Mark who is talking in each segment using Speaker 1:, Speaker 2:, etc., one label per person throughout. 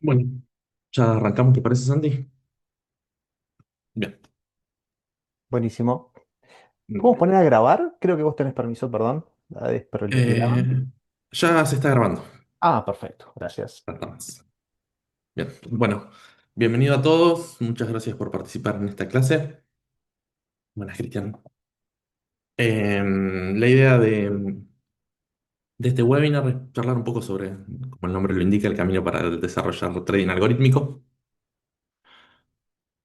Speaker 1: Bueno, ya arrancamos, ¿te parece, Santi? Bien.
Speaker 2: Buenísimo. ¿Podemos poner a grabar? Creo que vos tenés permiso, perdón.
Speaker 1: Eh, ya se está grabando.
Speaker 2: Ah, perfecto, gracias.
Speaker 1: Nada más. Bien. Bueno, bienvenido a todos. Muchas gracias por participar en esta clase. Buenas, Cristian. La idea de este webinar es charlar un poco sobre, como el nombre lo indica, el camino para desarrollar trading algorítmico.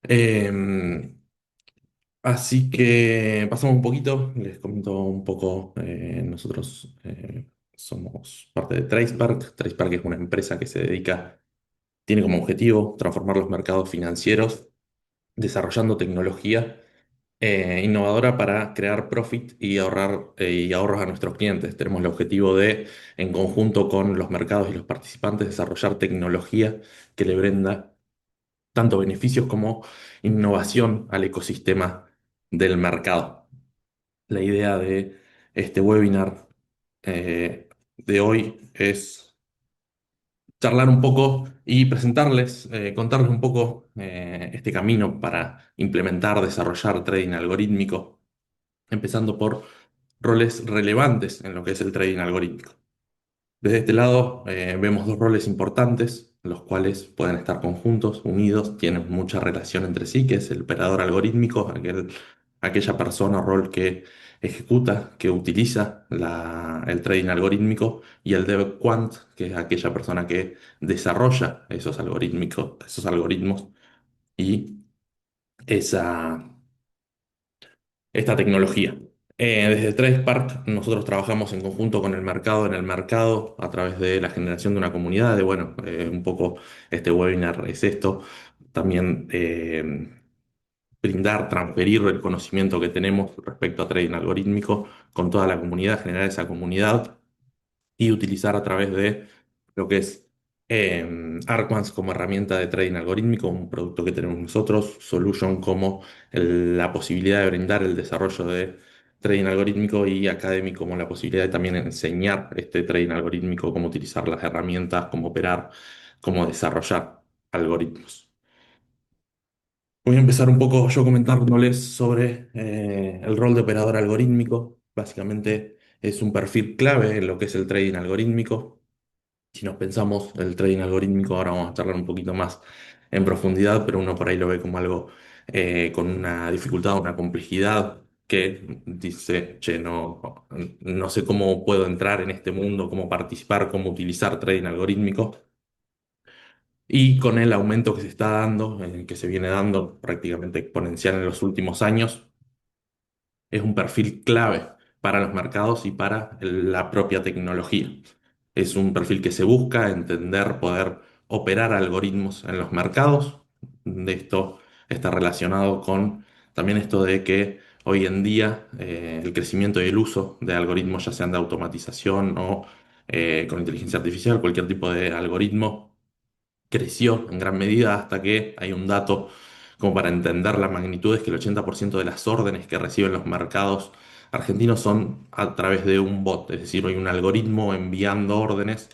Speaker 1: Eh, Así que pasamos un poquito, les comento un poco. Nosotros somos parte de TracePark. TracePark es una empresa que se dedica, tiene como objetivo transformar los mercados financieros desarrollando tecnología innovadora para crear profit y ahorrar y ahorros a nuestros clientes. Tenemos el objetivo de, en conjunto con los mercados y los participantes, desarrollar tecnología que le brinda tanto beneficios como innovación al ecosistema del mercado. La idea de este webinar de hoy es charlar un poco y presentarles, contarles un poco este camino para implementar, desarrollar trading algorítmico, empezando por roles relevantes en lo que es el trading algorítmico. Desde este lado vemos dos roles importantes, los cuales pueden estar conjuntos, unidos, tienen mucha relación entre sí, que es el operador algorítmico, aquella persona o rol que ejecuta, que utiliza el trading algorítmico, y el dev quant, que es aquella persona que desarrolla esos algoritmos y esa, esta tecnología. Desde TracePark nosotros trabajamos en conjunto con el mercado, en el mercado, a través de la generación de una comunidad, un poco este webinar es esto, también brindar, transferir el conocimiento que tenemos respecto a trading algorítmico con toda la comunidad, generar esa comunidad y utilizar a través de lo que es Arquans como herramienta de trading algorítmico, un producto que tenemos nosotros, Solution como la posibilidad de brindar el desarrollo de trading algorítmico y Academy como la posibilidad de también enseñar este trading algorítmico, cómo utilizar las herramientas, cómo operar, cómo desarrollar algoritmos. Voy a empezar un poco yo comentándoles sobre el rol de operador algorítmico. Básicamente es un perfil clave en lo que es el trading algorítmico. Si nos pensamos el trading algorítmico, ahora vamos a charlar un poquito más en profundidad, pero uno por ahí lo ve como algo con una dificultad, una complejidad que dice, che, no sé cómo puedo entrar en este mundo, cómo participar, cómo utilizar trading algorítmico. Y con el aumento que se está dando, que se viene dando prácticamente exponencial en los últimos años, es un perfil clave para los mercados y para la propia tecnología. Es un perfil que se busca entender, poder operar algoritmos en los mercados. De esto está relacionado con también esto de que hoy en día el crecimiento y el uso de algoritmos, ya sean de automatización o con inteligencia artificial, cualquier tipo de algoritmo creció en gran medida hasta que hay un dato como para entender la magnitud, es que el 80% de las órdenes que reciben los mercados argentinos son a través de un bot, es decir, hay un algoritmo enviando órdenes.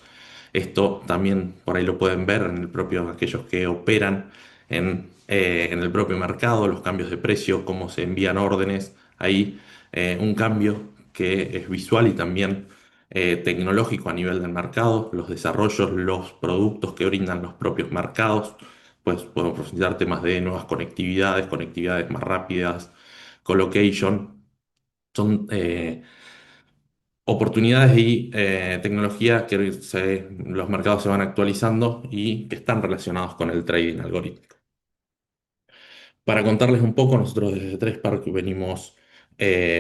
Speaker 1: Esto también por ahí lo pueden ver en el propio, aquellos que operan en el propio mercado, los cambios de precio, cómo se envían órdenes. Hay un cambio que es visual y también tecnológico a nivel del mercado, los desarrollos, los productos que brindan los propios mercados. Pues podemos profundizar temas de nuevas conectividades, conectividades más rápidas, colocation. Son oportunidades y tecnologías que los mercados se van actualizando y que están relacionados con el trading algorítmico. Para contarles un poco, nosotros desde TracePark venimos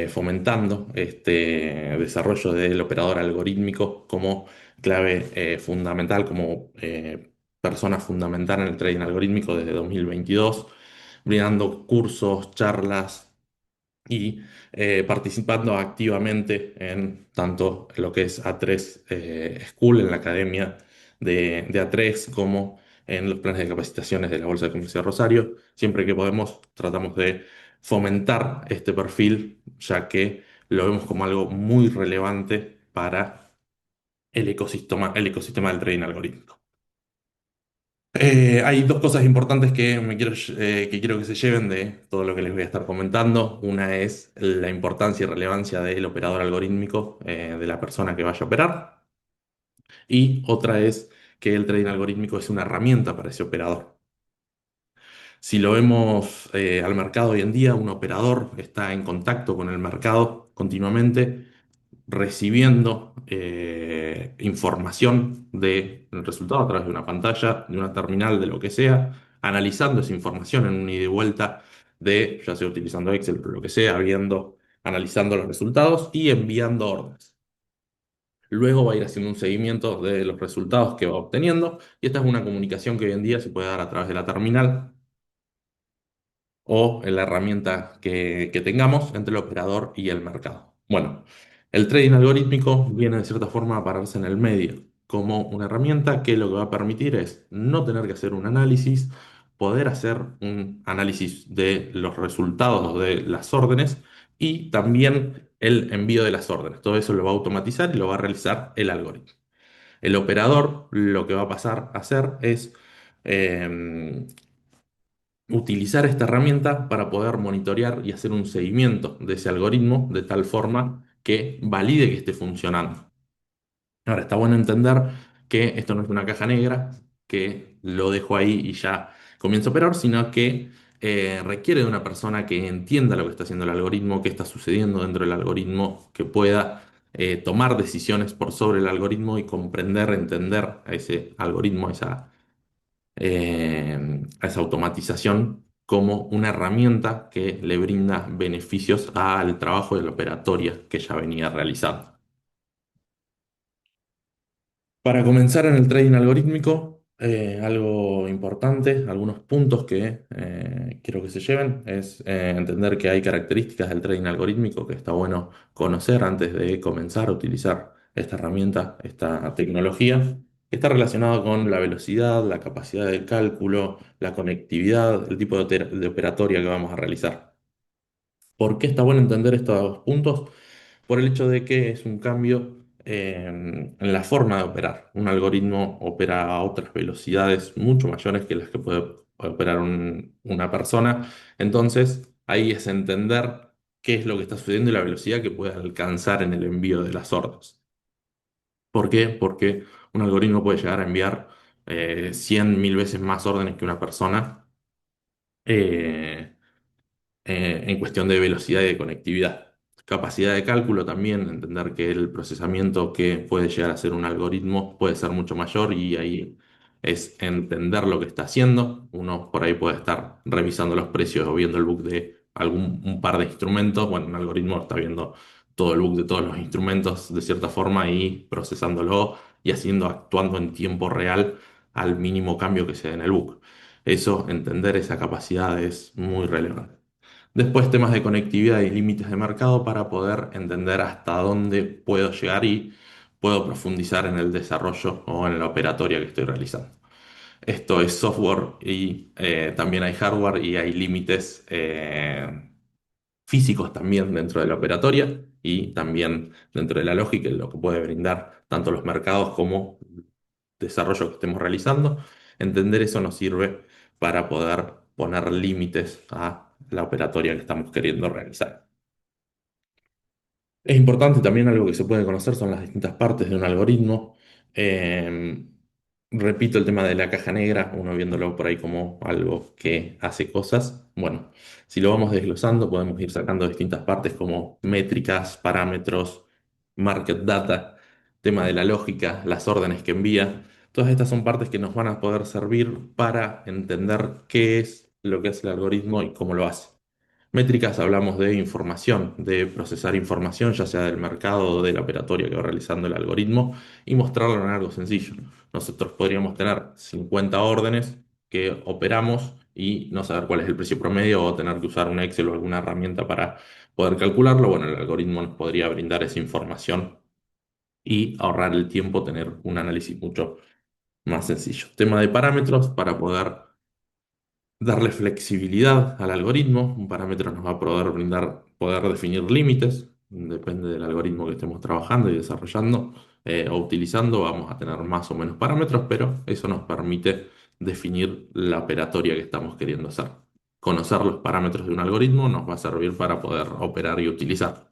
Speaker 1: fomentando este desarrollo del operador algorítmico como clave fundamental, como persona fundamental en el trading algorítmico desde 2022, brindando cursos, charlas y participando activamente en tanto lo que es A3 School, en la academia de A3, como en los planes de capacitaciones de la Bolsa de Comercio de Rosario. Siempre que podemos, tratamos de fomentar este perfil, ya que lo vemos como algo muy relevante para el ecosistema del trading algorítmico. Hay dos cosas importantes que quiero que se lleven de todo lo que les voy a estar comentando. Una es la importancia y relevancia del operador algorítmico, de la persona que vaya a operar. Y otra es que el trading algorítmico es una herramienta para ese operador. Si lo vemos al mercado hoy en día, un operador está en contacto con el mercado continuamente, recibiendo información del resultado a través de una pantalla, de una terminal, de lo que sea, analizando esa información en un ida y vuelta de, ya sea utilizando Excel, pero lo que sea, viendo, analizando los resultados y enviando órdenes. Luego va a ir haciendo un seguimiento de los resultados que va obteniendo, y esta es una comunicación que hoy en día se puede dar a través de la terminal o en la herramienta que tengamos entre el operador y el mercado. Bueno, el trading algorítmico viene de cierta forma a pararse en el medio, como una herramienta que lo que va a permitir es no tener que hacer un análisis, poder hacer un análisis de los resultados de las órdenes y también el envío de las órdenes. Todo eso lo va a automatizar y lo va a realizar el algoritmo. El operador lo que va a pasar a hacer es eh, utilizar esta herramienta para poder monitorear y hacer un seguimiento de ese algoritmo de tal forma que valide que esté funcionando. Ahora, está bueno entender que esto no es una caja negra, que lo dejo ahí y ya comienzo a operar, sino que requiere de una persona que entienda lo que está haciendo el algoritmo, qué está sucediendo dentro del algoritmo, que pueda tomar decisiones por sobre el algoritmo y comprender, entender a ese algoritmo, a esa automatización como una herramienta que le brinda beneficios al trabajo de la operatoria que ya venía realizando. Para comenzar en el trading algorítmico, algo importante, algunos puntos que quiero que se lleven, es entender que hay características del trading algorítmico que está bueno conocer antes de comenzar a utilizar esta herramienta, esta tecnología, que está relacionado con la velocidad, la capacidad de cálculo, la conectividad, el tipo de operatoria que vamos a realizar. ¿Por qué está bueno entender estos puntos? Por el hecho de que es un cambio en la forma de operar. Un algoritmo opera a otras velocidades mucho mayores que las que puede operar una persona. Entonces, ahí es entender qué es lo que está sucediendo y la velocidad que puede alcanzar en el envío de las órdenes. ¿Por qué? Porque un algoritmo puede llegar a enviar 100 mil veces más órdenes que una persona. eh, en cuestión de velocidad y de conectividad. Capacidad de cálculo también, entender que el procesamiento que puede llegar a ser un algoritmo puede ser mucho mayor y ahí es entender lo que está haciendo. Uno por ahí puede estar revisando los precios o viendo el book de un par de instrumentos. Bueno, un algoritmo está viendo todo el book de todos los instrumentos de cierta forma y procesándolo y actuando en tiempo real al mínimo cambio que se dé en el book. Eso, entender esa capacidad es muy relevante. Después temas de conectividad y límites de mercado para poder entender hasta dónde puedo llegar y puedo profundizar en el desarrollo o en la operatoria que estoy realizando. Esto es software y también hay hardware y hay límites físicos también dentro de la operatoria y también dentro de la lógica, lo que puede brindar tanto los mercados como el desarrollo que estemos realizando. Entender eso nos sirve para poder poner límites a la operatoria que estamos queriendo realizar. Es importante también algo que se puede conocer son las distintas partes de un algoritmo. Eh, Repito el tema de la caja negra, uno viéndolo por ahí como algo que hace cosas. Bueno, si lo vamos desglosando, podemos ir sacando distintas partes como métricas, parámetros, market data, tema de la lógica, las órdenes que envía. Todas estas son partes que nos van a poder servir para entender qué es lo que hace el algoritmo y cómo lo hace. Métricas hablamos de información, de procesar información, ya sea del mercado o de la operatoria que va realizando el algoritmo, y mostrarlo en algo sencillo. Nosotros podríamos tener 50 órdenes que operamos y no saber cuál es el precio promedio o tener que usar un Excel o alguna herramienta para poder calcularlo. Bueno, el algoritmo nos podría brindar esa información y ahorrar el tiempo, tener un análisis mucho más sencillo. Tema de parámetros para poder darle flexibilidad al algoritmo. Un parámetro nos va a poder brindar, poder definir límites, depende del algoritmo que estemos trabajando y desarrollando o utilizando, vamos a tener más o menos parámetros, pero eso nos permite definir la operatoria que estamos queriendo hacer. Conocer los parámetros de un algoritmo nos va a servir para poder operar y utilizar.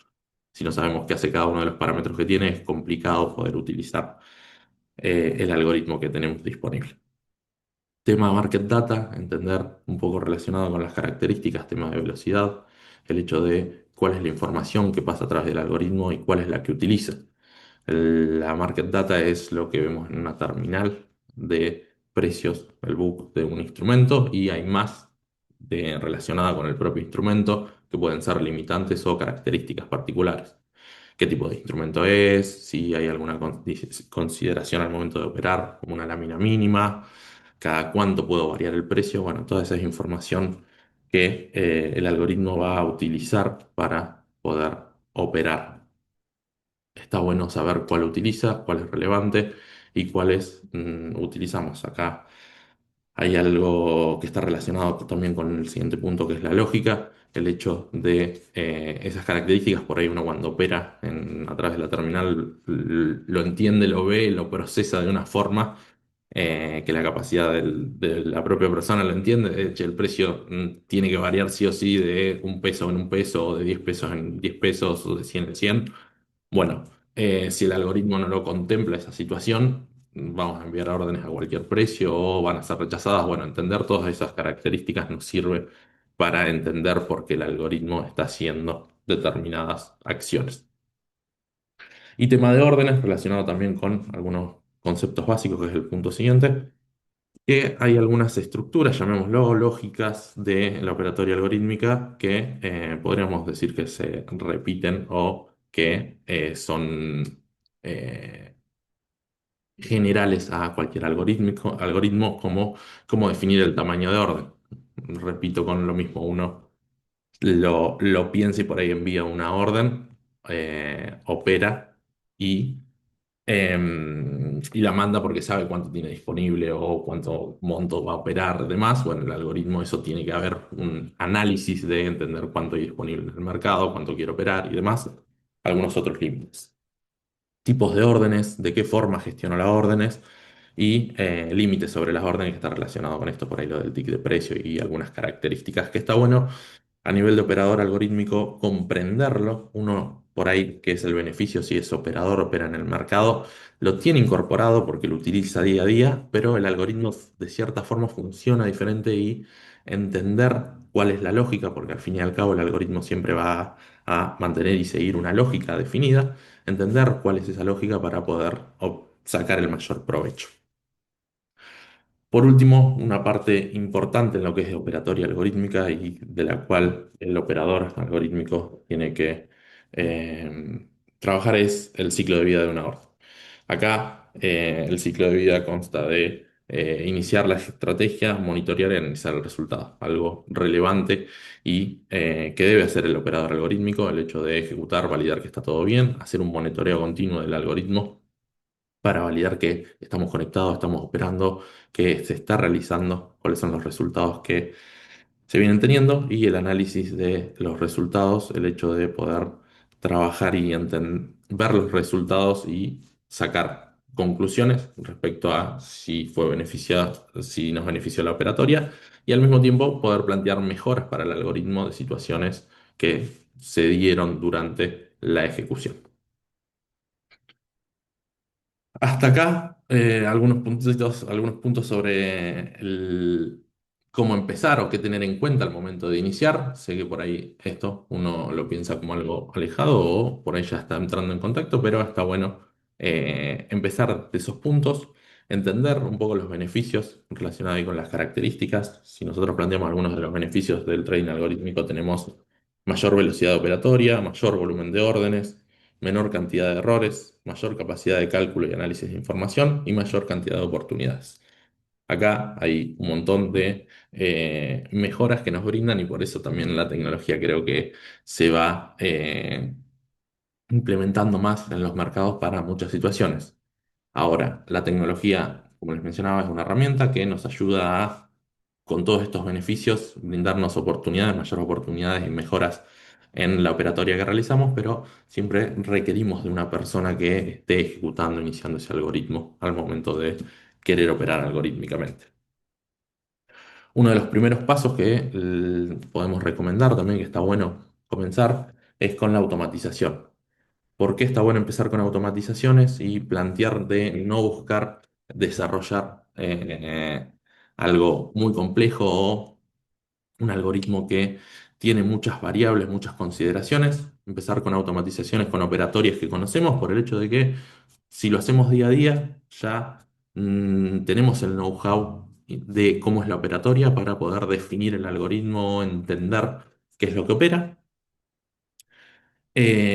Speaker 1: Si no sabemos qué hace cada uno de los parámetros que tiene, es complicado poder utilizar el algoritmo que tenemos disponible. Tema de market data, entender un poco relacionado con las características, tema de velocidad, el hecho de cuál es la información que pasa a través del algoritmo y cuál es la que utiliza. La market data es lo que vemos en una terminal de precios, el book de un instrumento, y hay más relacionada con el propio instrumento que pueden ser limitantes o características particulares. ¿Qué tipo de instrumento es? Si hay alguna consideración al momento de operar, como una lámina mínima, cada cuánto puedo variar el precio. Bueno, toda esa es información que el algoritmo va a utilizar para poder operar. Está bueno saber cuál utiliza, cuál es relevante y cuáles utilizamos. Acá hay algo que está relacionado también con el siguiente punto, que es la lógica, el hecho de esas características. Por ahí uno cuando opera a través de la terminal lo entiende, lo ve, lo procesa de una forma que la capacidad de la propia persona lo entiende. De hecho, el precio tiene que variar sí o sí de un peso en un peso, o de 10 pesos en 10 pesos, o de 100 en 100. Bueno, si el algoritmo no lo contempla esa situación, vamos a enviar órdenes a cualquier precio o van a ser rechazadas. Bueno, entender todas esas características nos sirve para entender por qué el algoritmo está haciendo determinadas acciones. Y tema de órdenes relacionado también con algunos conceptos básicos, que es el punto siguiente, que hay algunas estructuras, llamémoslo, lógicas de la operatoria algorítmica que podríamos decir que se repiten o que son eh, generales a cualquier algoritmo, como cómo definir el tamaño de orden. Repito con lo mismo, uno lo piensa y por ahí envía una orden, opera y y la manda porque sabe cuánto tiene disponible o cuánto monto va a operar, demás. Bueno, el algoritmo, eso tiene que haber un análisis de entender cuánto hay disponible en el mercado, cuánto quiere operar y demás. Algunos otros límites. Tipos de órdenes, de qué forma gestiona las órdenes y límites sobre las órdenes, que está relacionado con esto, por ahí lo del tick de precio y algunas características que está bueno a nivel de operador algorítmico comprenderlo. Uno por ahí, que es el beneficio si es operador, opera en el mercado, lo tiene incorporado porque lo utiliza día a día, pero el algoritmo de cierta forma funciona diferente, y entender cuál es la lógica, porque al fin y al cabo el algoritmo siempre va a mantener y seguir una lógica definida, entender cuál es esa lógica para poder sacar el mayor provecho. Por último, una parte importante en lo que es de operatoria algorítmica y de la cual el operador algorítmico tiene que trabajar, es el ciclo de vida de una orden. Acá el ciclo de vida consta de iniciar la estrategia, monitorear y analizar el resultado. Algo relevante y que debe hacer el operador algorítmico, el hecho de ejecutar, validar que está todo bien, hacer un monitoreo continuo del algoritmo para validar que estamos conectados, estamos operando, que se está realizando, cuáles son los resultados que se vienen teniendo, y el análisis de los resultados, el hecho de poder trabajar y ver los resultados y sacar conclusiones respecto a si fue beneficiado, si nos benefició la operatoria, y al mismo tiempo poder plantear mejoras para el algoritmo de situaciones que se dieron durante la ejecución. Hasta acá, algunos puntos sobre cómo empezar o qué tener en cuenta al momento de iniciar. Sé que por ahí esto uno lo piensa como algo alejado o por ahí ya está entrando en contacto, pero está bueno empezar de esos puntos, entender un poco los beneficios relacionados ahí con las características. Si nosotros planteamos algunos de los beneficios del trading algorítmico, tenemos mayor velocidad operatoria, mayor volumen de órdenes, menor cantidad de errores, mayor capacidad de cálculo y análisis de información y mayor cantidad de oportunidades. Acá hay un montón de mejoras que nos brindan, y por eso también la tecnología creo que se va implementando más en los mercados para muchas situaciones. Ahora, la tecnología, como les mencionaba, es una herramienta que nos ayuda a, con todos estos beneficios, brindarnos oportunidades, mayores oportunidades y mejoras en la operatoria que realizamos, pero siempre requerimos de una persona que esté ejecutando, iniciando ese algoritmo al momento de querer operar algorítmicamente. Uno de los primeros pasos que podemos recomendar también, que está bueno comenzar, es con la automatización. ¿Por qué está bueno empezar con automatizaciones y plantear de no buscar desarrollar algo muy complejo o un algoritmo que tiene muchas variables, muchas consideraciones? Empezar con automatizaciones, con operatorias que conocemos por el hecho de que si lo hacemos día a día, ya tenemos el know-how de cómo es la operatoria para poder definir el algoritmo, entender qué es lo que opera.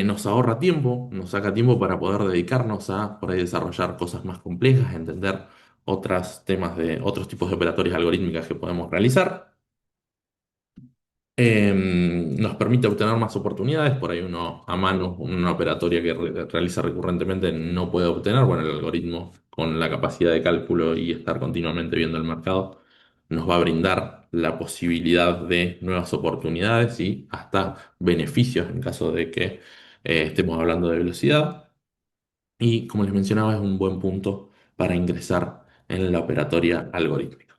Speaker 1: Nos ahorra tiempo, nos saca tiempo para poder dedicarnos a por ahí desarrollar cosas más complejas, entender otros temas de otros tipos de operatorias algorítmicas que podemos realizar. Nos permite obtener más oportunidades, por ahí uno a mano, una operatoria que realiza recurrentemente no puede obtener. Bueno, el algoritmo con la capacidad de cálculo y estar continuamente viendo el mercado nos va a brindar la posibilidad de nuevas oportunidades y hasta beneficios en caso de que estemos hablando de velocidad. Y como les mencionaba, es un buen punto para ingresar en la operatoria algorítmica.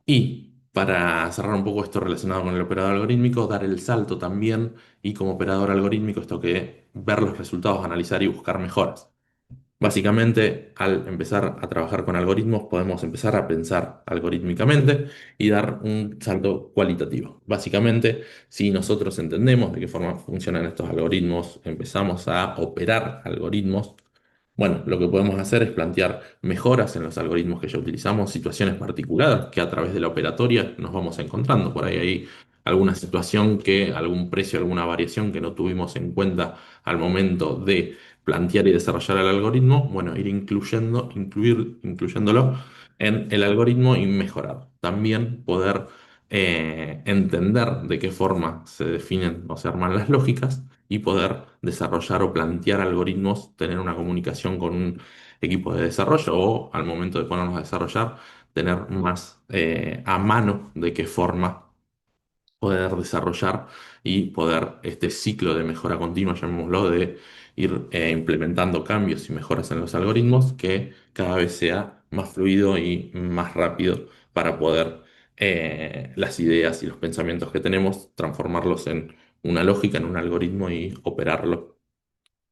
Speaker 1: Y para cerrar un poco esto relacionado con el operador algorítmico, dar el salto también y como operador algorítmico esto que ver los resultados, analizar y buscar mejoras. Básicamente, al empezar a trabajar con algoritmos, podemos empezar a pensar algorítmicamente y dar un salto cualitativo. Básicamente, si nosotros entendemos de qué forma funcionan estos algoritmos, empezamos a operar algoritmos, bueno, lo que podemos hacer es plantear mejoras en los algoritmos que ya utilizamos, situaciones particulares que a través de la operatoria nos vamos encontrando. Por ahí hay alguna situación que, algún precio, alguna variación que no tuvimos en cuenta al momento de plantear y desarrollar el algoritmo, bueno, ir incluyéndolo en el algoritmo y mejorar. También poder entender de qué forma se definen o se arman las lógicas y poder desarrollar o plantear algoritmos, tener una comunicación con un equipo de desarrollo o al momento de ponernos a desarrollar, tener más a mano de qué forma poder desarrollar y poder este ciclo de mejora continua, llamémoslo, de ir implementando cambios y mejoras en los algoritmos que cada vez sea más fluido y más rápido para poder las ideas y los pensamientos que tenemos, transformarlos en una lógica, en un algoritmo y operarlo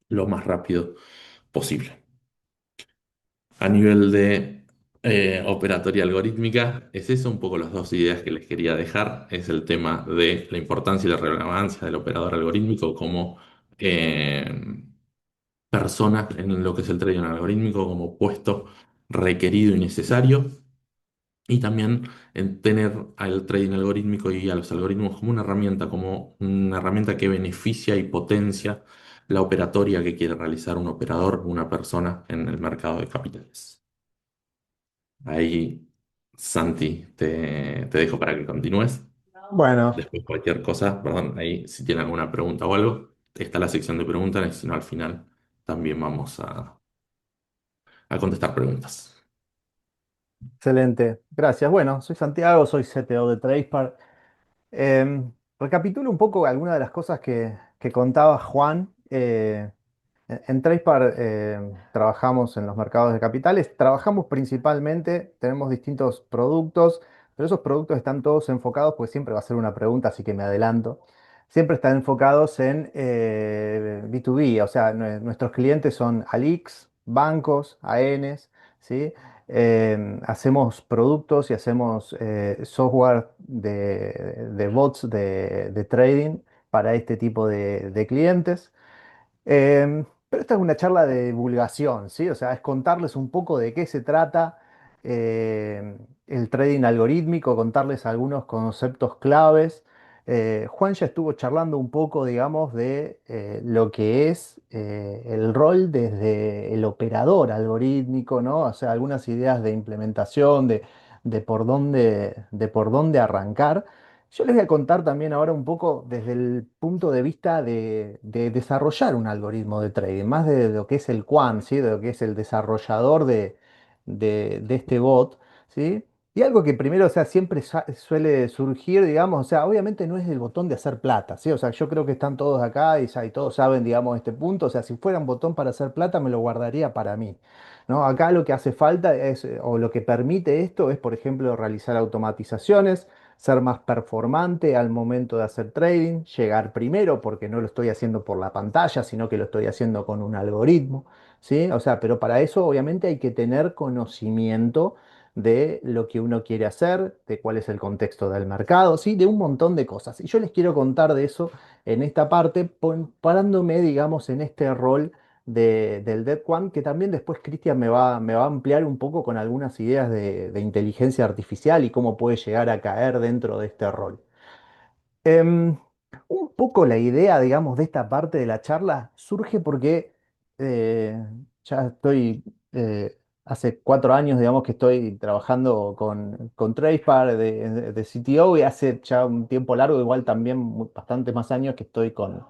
Speaker 1: lo más rápido posible. A nivel de operatoria algorítmica, es eso un poco las dos ideas que les quería dejar. Es el tema de la importancia y la relevancia del operador algorítmico como eh, persona en lo que es el trading algorítmico, como puesto requerido y necesario. Y también en tener al trading algorítmico y a los algoritmos como una herramienta que beneficia y potencia la operatoria que quiere realizar un operador, una persona en el mercado de capitales. Ahí, Santi, te dejo para que continúes.
Speaker 2: Bueno,
Speaker 1: Después cualquier cosa, perdón, ahí si tienen alguna pregunta o algo, está la sección de preguntas, y si no al final también vamos a contestar preguntas.
Speaker 2: excelente. Gracias. Bueno, soy Santiago, soy CTO de Tradepar. Recapitulo un poco algunas de las cosas que contaba Juan. En Tradepar trabajamos en los mercados de capitales. Trabajamos principalmente, tenemos distintos productos, pero esos productos están todos enfocados, pues siempre va a ser una pregunta, así que me adelanto. Siempre están enfocados en B2B, o sea, nuestros clientes son Alix, bancos, ANs, ¿sí? Hacemos productos y hacemos software de bots de trading para este tipo de clientes. Pero esta es una charla de divulgación, ¿sí? O sea, es contarles un poco de qué se trata el trading algorítmico, contarles algunos conceptos claves. Juan ya estuvo charlando un poco, digamos, de lo que es el rol desde el operador algorítmico, ¿no? O sea, algunas ideas de implementación, de por dónde arrancar. Yo les voy a contar también ahora un poco desde el punto de vista de desarrollar un algoritmo de trading, más de lo que es el quant, ¿sí? De lo que es el desarrollador de este bot, ¿sí? Y algo que primero, o sea, siempre suele surgir, digamos, o sea, obviamente no es el botón de hacer plata, ¿sí? O sea, yo creo que están todos acá y todos saben, digamos, este punto. O sea, si fuera un botón para hacer plata, me lo guardaría para mí, ¿no? Acá lo que hace falta es, o lo que permite esto es, por ejemplo, realizar automatizaciones, ser más performante al momento de hacer trading, llegar primero, porque no lo estoy haciendo por la pantalla, sino que lo estoy haciendo con un algoritmo, ¿sí? O sea, pero para eso obviamente hay que tener conocimiento de lo que uno quiere hacer, de cuál es el contexto del mercado, ¿sí? De un montón de cosas. Y yo les quiero contar de eso en esta parte, parándome, digamos, en este rol del Dead Quant, que también después Cristian me va a ampliar un poco con algunas ideas de inteligencia artificial y cómo puede llegar a caer dentro de este rol. Em, un poco la idea, digamos, de esta parte de la charla surge porque eh, ya estoy, hace 4 años, digamos, que estoy trabajando con Tracefar de CTO, y hace ya un tiempo largo, igual también bastantes más años que estoy con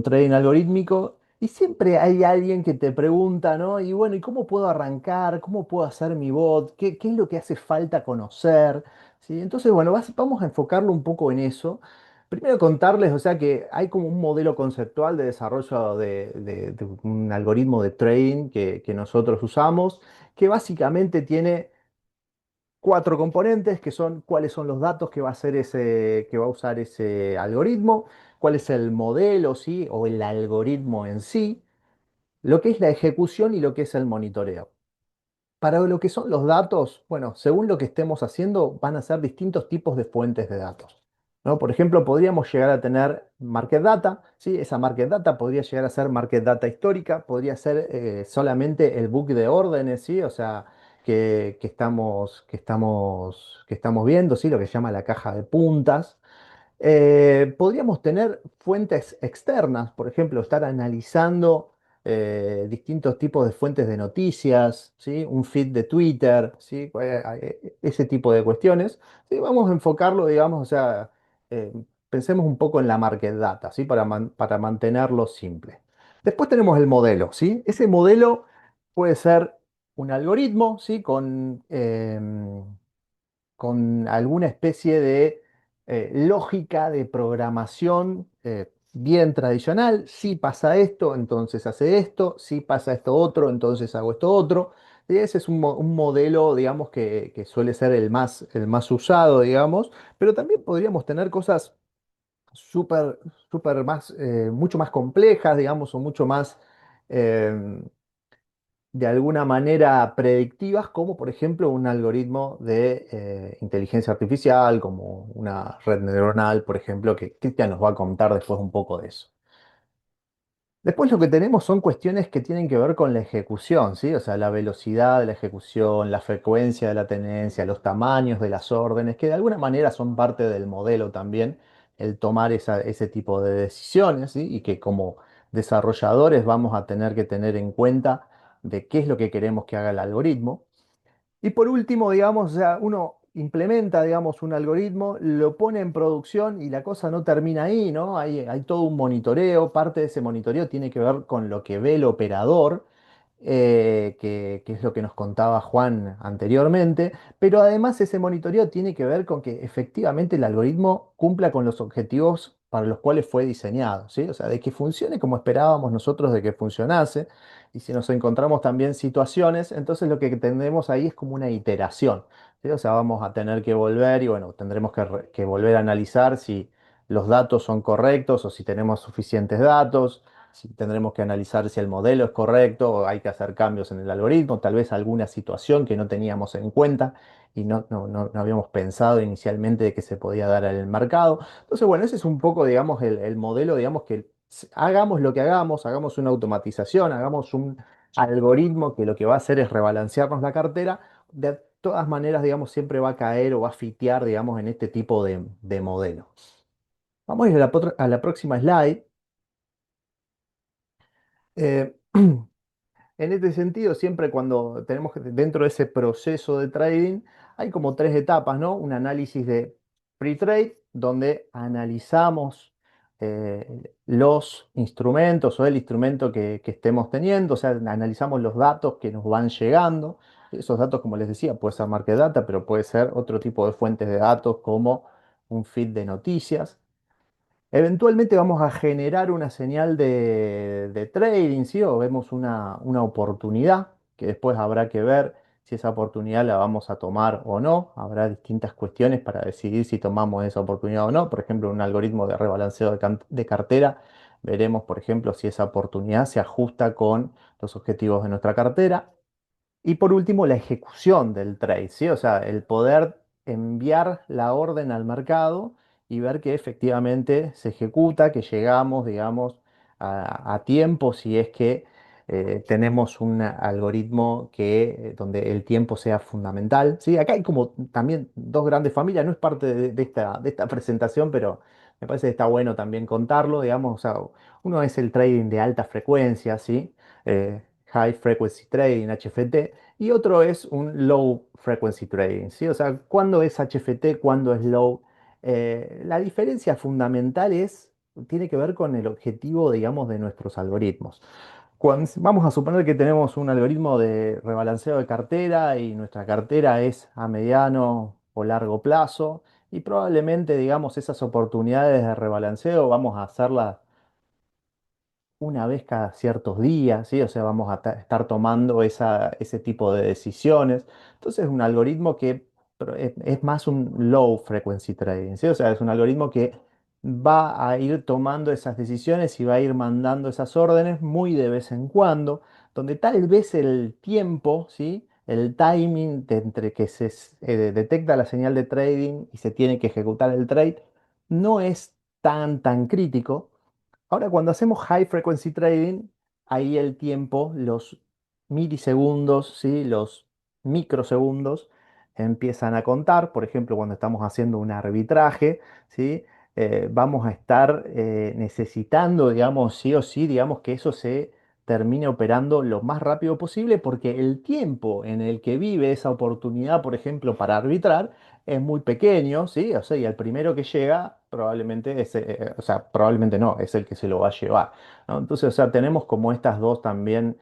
Speaker 2: trading algorítmico. Y siempre hay alguien que te pregunta, ¿no? Y bueno, ¿y cómo puedo arrancar? ¿Cómo puedo hacer mi bot? ¿Qué es lo que hace falta conocer? ¿Sí? Entonces, bueno, vamos a enfocarlo un poco en eso. Primero contarles, o sea, que hay como un modelo conceptual de desarrollo de un algoritmo de trading que nosotros usamos, que básicamente tiene 4 componentes, que son cuáles son los datos que va a hacer que va a usar ese algoritmo, cuál es el modelo, ¿sí? O el algoritmo en sí, lo que es la ejecución y lo que es el monitoreo. Para lo que son los datos, bueno, según lo que estemos haciendo, van a ser distintos tipos de fuentes de datos, ¿no? Por ejemplo, podríamos llegar a tener market data, ¿sí? Esa market data podría llegar a ser market data histórica, podría ser solamente el book de órdenes, ¿sí? O sea, que estamos viendo, ¿sí? Lo que se llama la caja de puntas. Podríamos tener fuentes externas, por ejemplo, estar analizando distintos tipos de fuentes de noticias, ¿sí? Un feed de Twitter, ¿sí? Ese tipo de cuestiones. Sí, vamos a enfocarlo, digamos, o sea, eh, pensemos un poco en la market data, ¿sí? Para mantenerlo simple. Después tenemos el modelo, ¿sí? Ese modelo puede ser un algoritmo, ¿sí? Con alguna especie de lógica de programación bien tradicional. Si pasa esto, entonces hace esto. Si pasa esto otro, entonces hago esto otro. Y ese es un modelo, digamos, que suele ser el más usado, digamos, pero también podríamos tener cosas súper, súper mucho más complejas, digamos, o mucho más, em, de alguna manera predictivas, como por ejemplo un algoritmo de inteligencia artificial, como una red neuronal, por ejemplo, que Cristian nos va a contar después un poco de eso. Después lo que tenemos son cuestiones que tienen que ver con la ejecución, ¿sí? O sea, la velocidad de la ejecución, la frecuencia de la tenencia, los tamaños de las órdenes, que de alguna manera son parte del modelo también, el tomar ese tipo de decisiones, ¿sí? Y que como desarrolladores vamos a tener que tener en cuenta de qué es lo que queremos que haga el algoritmo. Y por último, digamos, o sea, uno implementa, digamos, un algoritmo, lo pone en producción y la cosa no termina ahí, ¿no? Hay todo un monitoreo, parte de ese monitoreo tiene que ver con lo que ve el operador, que es lo que nos contaba Juan anteriormente, pero además ese monitoreo tiene que ver con que efectivamente el algoritmo cumpla con los objetivos para los cuales fue diseñado, ¿sí? O sea, de que funcione como esperábamos nosotros de que funcionase. Y si nos encontramos también situaciones, entonces lo que tendremos ahí es como una iteración, ¿sí? O sea, vamos a tener que volver y bueno, tendremos que volver a analizar si los datos son correctos o si tenemos suficientes datos, si tendremos que analizar si el modelo es correcto o hay que hacer cambios en el algoritmo, tal vez alguna situación que no teníamos en cuenta y no habíamos pensado inicialmente de que se podía dar en el mercado. Entonces, bueno, ese es un poco, digamos, el modelo, digamos, que hagamos lo que hagamos una automatización, hagamos un algoritmo que lo que va a hacer es rebalancearnos la cartera, de todas maneras, digamos, siempre va a caer o va a fitear, digamos, en este tipo de modelo. Vamos a ir a la próxima slide. Eh, En este sentido, siempre cuando tenemos dentro de ese proceso de trading, hay como 3 etapas, ¿no? Un análisis de pre-trade, donde analizamos los instrumentos o el instrumento que estemos teniendo, o sea, analizamos los datos que nos van llegando, Esos datos, como les decía, puede ser market data, pero puede ser otro tipo de fuentes de datos como un feed de noticias. Eventualmente vamos a generar una señal de trading, ¿sí? O vemos una oportunidad que después habrá que ver si esa oportunidad la vamos a tomar o no. Habrá distintas cuestiones para decidir si tomamos esa oportunidad o no. Por ejemplo, un algoritmo de rebalanceo de cartera. Veremos, por ejemplo, si esa oportunidad se ajusta con los objetivos de nuestra cartera. Y por último, la ejecución del trade, ¿sí? O sea, el poder enviar la orden al mercado y ver que efectivamente se ejecuta, que llegamos, digamos, a tiempo, si es que tenemos un algoritmo donde el tiempo sea fundamental, ¿sí? Acá hay como también dos grandes familias, no es parte de esta presentación, pero me parece que está bueno también contarlo, digamos, o sea, uno es el trading de alta frecuencia, ¿sí? High Frequency Trading, HFT, y otro es un Low Frequency Trading, ¿sí? O sea, ¿cuándo es HFT, cuándo es Low? La diferencia fundamental tiene que ver con el objetivo, digamos, de nuestros algoritmos. Vamos a suponer que tenemos un algoritmo de rebalanceo de cartera y nuestra cartera es a mediano o largo plazo y probablemente, digamos, esas oportunidades de rebalanceo vamos a hacerlas una vez cada ciertos días, ¿sí? O sea, vamos a estar tomando ese tipo de decisiones. Entonces, es un algoritmo que es más un low frequency trading, ¿sí? O sea, es un algoritmo que va a ir tomando esas decisiones y va a ir mandando esas órdenes muy de vez en cuando, donde tal vez el tiempo, ¿sí? El timing entre que se detecta la señal de trading y se tiene que ejecutar el trade no es tan crítico. Ahora, cuando hacemos high frequency trading, ahí el tiempo, los milisegundos, ¿sí? Los microsegundos empiezan a contar. Por ejemplo, cuando estamos haciendo un arbitraje, ¿sí? Vamos a estar necesitando, digamos, sí o sí, digamos, que eso se termine operando lo más rápido posible porque el tiempo en el que vive esa oportunidad, por ejemplo, para arbitrar, es muy pequeño, ¿sí? O sea, y el primero que llega probablemente o sea, probablemente no, es el que se lo va a llevar, ¿no? Entonces, o sea, tenemos como estas dos también,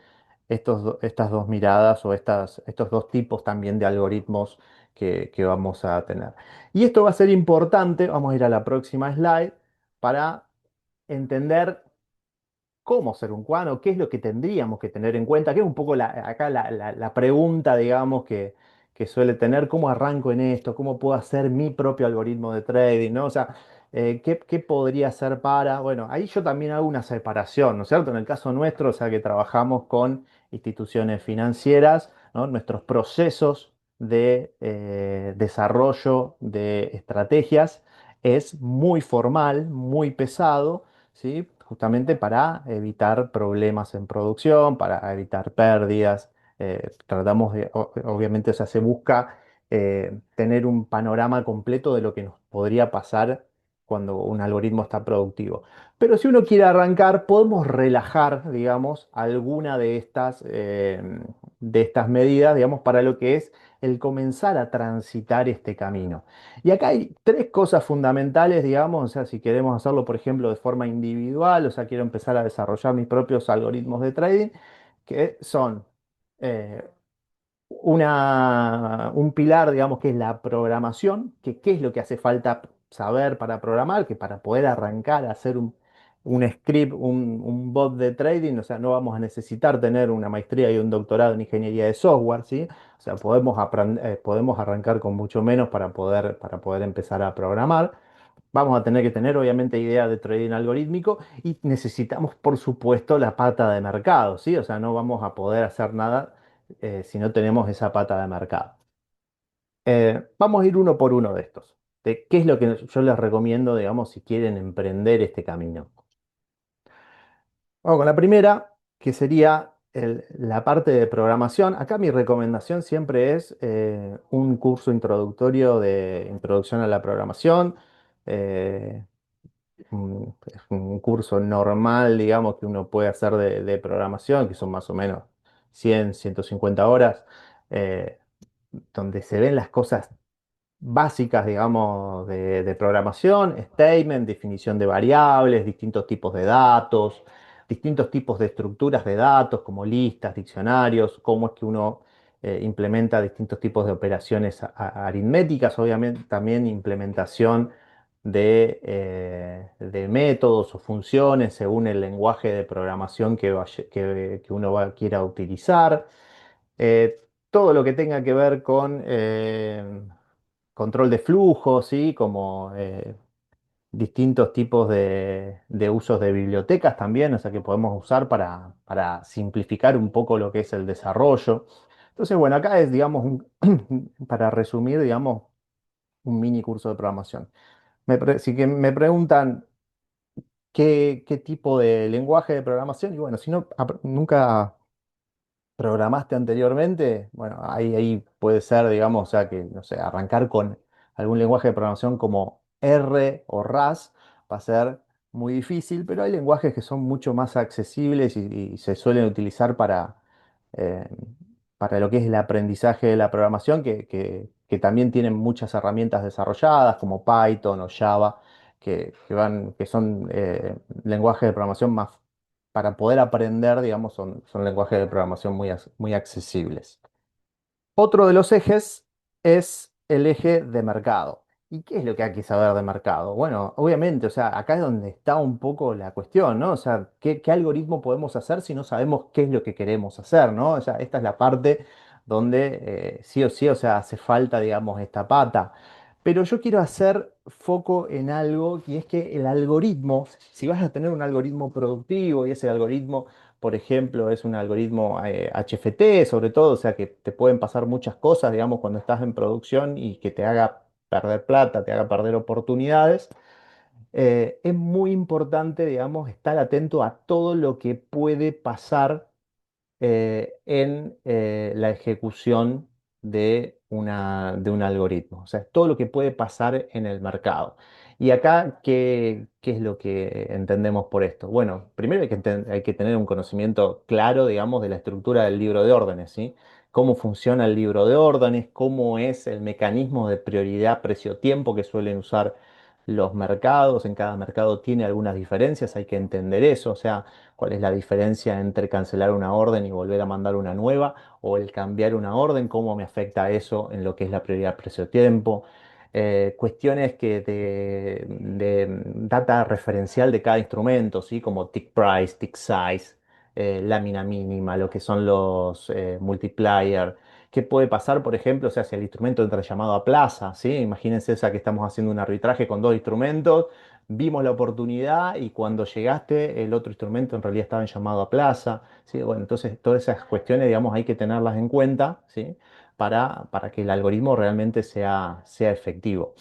Speaker 2: estas dos miradas o estos dos tipos también de algoritmos que vamos a tener. Y esto va a ser importante, vamos a ir a la próxima slide, para entender cómo ser un cubano, qué es lo que tendríamos que tener en cuenta, que es un poco acá la pregunta, digamos, que suele tener, ¿cómo arranco en esto? ¿Cómo puedo hacer mi propio algoritmo de trading? ¿No? O sea, ¿qué podría hacer para? Bueno, ahí yo también hago una separación, ¿no es cierto? En el caso nuestro, o sea, que trabajamos con instituciones financieras, ¿no? Nuestros procesos de desarrollo de estrategias es muy formal, muy pesado, ¿sí? Justamente para evitar problemas en producción, para evitar pérdidas. Tratamos de, obviamente, o sea, se busca tener un panorama completo de lo que nos podría pasar cuando un algoritmo está productivo. Pero si uno quiere arrancar, podemos relajar, digamos, alguna de estas medidas, digamos, para lo que es el comenzar a transitar este camino. Y acá hay tres cosas fundamentales, digamos, o sea, si queremos hacerlo, por ejemplo, de forma individual, o sea, quiero empezar a desarrollar mis propios algoritmos de trading, que son eh, un pilar, digamos, que es la programación, que qué es lo que hace falta saber para programar, que para poder arrancar a hacer un script, un bot de trading, o sea, no vamos a necesitar tener una maestría y un doctorado en ingeniería de software, ¿sí? O sea, podemos arrancar con mucho menos para poder empezar a programar. Vamos a tener que tener, obviamente, idea de trading algorítmico y necesitamos, por supuesto, la pata de mercado, ¿sí? O sea, no vamos a poder hacer nada si no tenemos esa pata de mercado. Vamos a ir uno por uno de estos. De qué es lo que yo les recomiendo, digamos, si quieren emprender este camino. Vamos con la primera, que sería la parte de programación. Acá mi recomendación siempre es un curso introductorio de introducción a la programación. eh, es un curso normal, digamos, que uno puede hacer de programación, que son más o menos 150 horas, eh, donde se ven las cosas básicas, digamos, de programación, statement, definición de variables, distintos tipos de datos, distintos tipos de estructuras de datos como listas, diccionarios, cómo es que uno implementa distintos tipos de operaciones aritméticas, obviamente también implementación de métodos o funciones según el lenguaje de programación que uno quiera utilizar. Todo lo que tenga que ver con control de flujo, ¿sí? Como distintos tipos de usos de bibliotecas también, o sea, que podemos usar para simplificar un poco lo que es el desarrollo. Entonces, bueno, acá es, digamos, para resumir, digamos, un mini curso de programación. Si que me preguntan qué tipo de lenguaje de programación, y bueno, si no, nunca programaste anteriormente, bueno, ahí puede ser, digamos, o sea, que, no sé, arrancar con algún lenguaje de programación como R o RAS va a ser muy difícil, pero hay lenguajes que son mucho más accesibles y se suelen utilizar eh, para lo que es el aprendizaje de la programación, que también tienen muchas herramientas desarrolladas, como Python o Java, que son lenguajes de programación más para poder aprender, digamos, son lenguajes de programación muy accesibles. Otro de los ejes es el eje de mercado. ¿Y qué es lo que hay que saber de mercado? Bueno, obviamente, o sea, acá es donde está un poco la cuestión, ¿no? O sea, ¿qué algoritmo podemos hacer si no sabemos qué es lo que queremos hacer, ¿no? O sea, esta es la parte donde sí o sí, o sea, hace falta, digamos, esta pata. Pero yo quiero hacer foco en algo, y es que el algoritmo, si vas a tener un algoritmo productivo y ese algoritmo, por ejemplo, es un algoritmo HFT, sobre todo, o sea que te pueden pasar muchas cosas, digamos, cuando estás en producción y que te haga perder plata, te haga perder oportunidades. Es muy importante, digamos, estar atento a todo lo que puede pasar en la ejecución de un algoritmo. O sea, es todo lo que puede pasar en el mercado. Y acá, ¿qué es lo que entendemos por esto? Bueno, primero hay que tener un conocimiento claro, digamos, de la estructura del libro de órdenes, ¿sí? Cómo funciona el libro de órdenes, cómo es el mecanismo de prioridad precio-tiempo que suelen usar los mercados. En cada mercado tiene algunas diferencias, hay que entender eso. O sea, cuál es la diferencia entre cancelar una orden y volver a mandar una nueva, o el cambiar una orden, cómo me afecta eso en lo que es la prioridad precio-tiempo. Cuestiones de data referencial de cada instrumento, ¿sí? Como tick price, tick size, lámina mínima, lo que son los multiplier. ¿Qué puede pasar, por ejemplo, o sea, si el instrumento entra llamado a plaza, ¿sí? Imagínense esa que estamos haciendo un arbitraje con dos instrumentos, vimos la oportunidad y cuando llegaste el otro instrumento en realidad estaba en llamado a plaza, ¿sí? Bueno, entonces todas esas cuestiones, digamos, hay que tenerlas en cuenta, ¿sí? Para que el algoritmo realmente sea efectivo.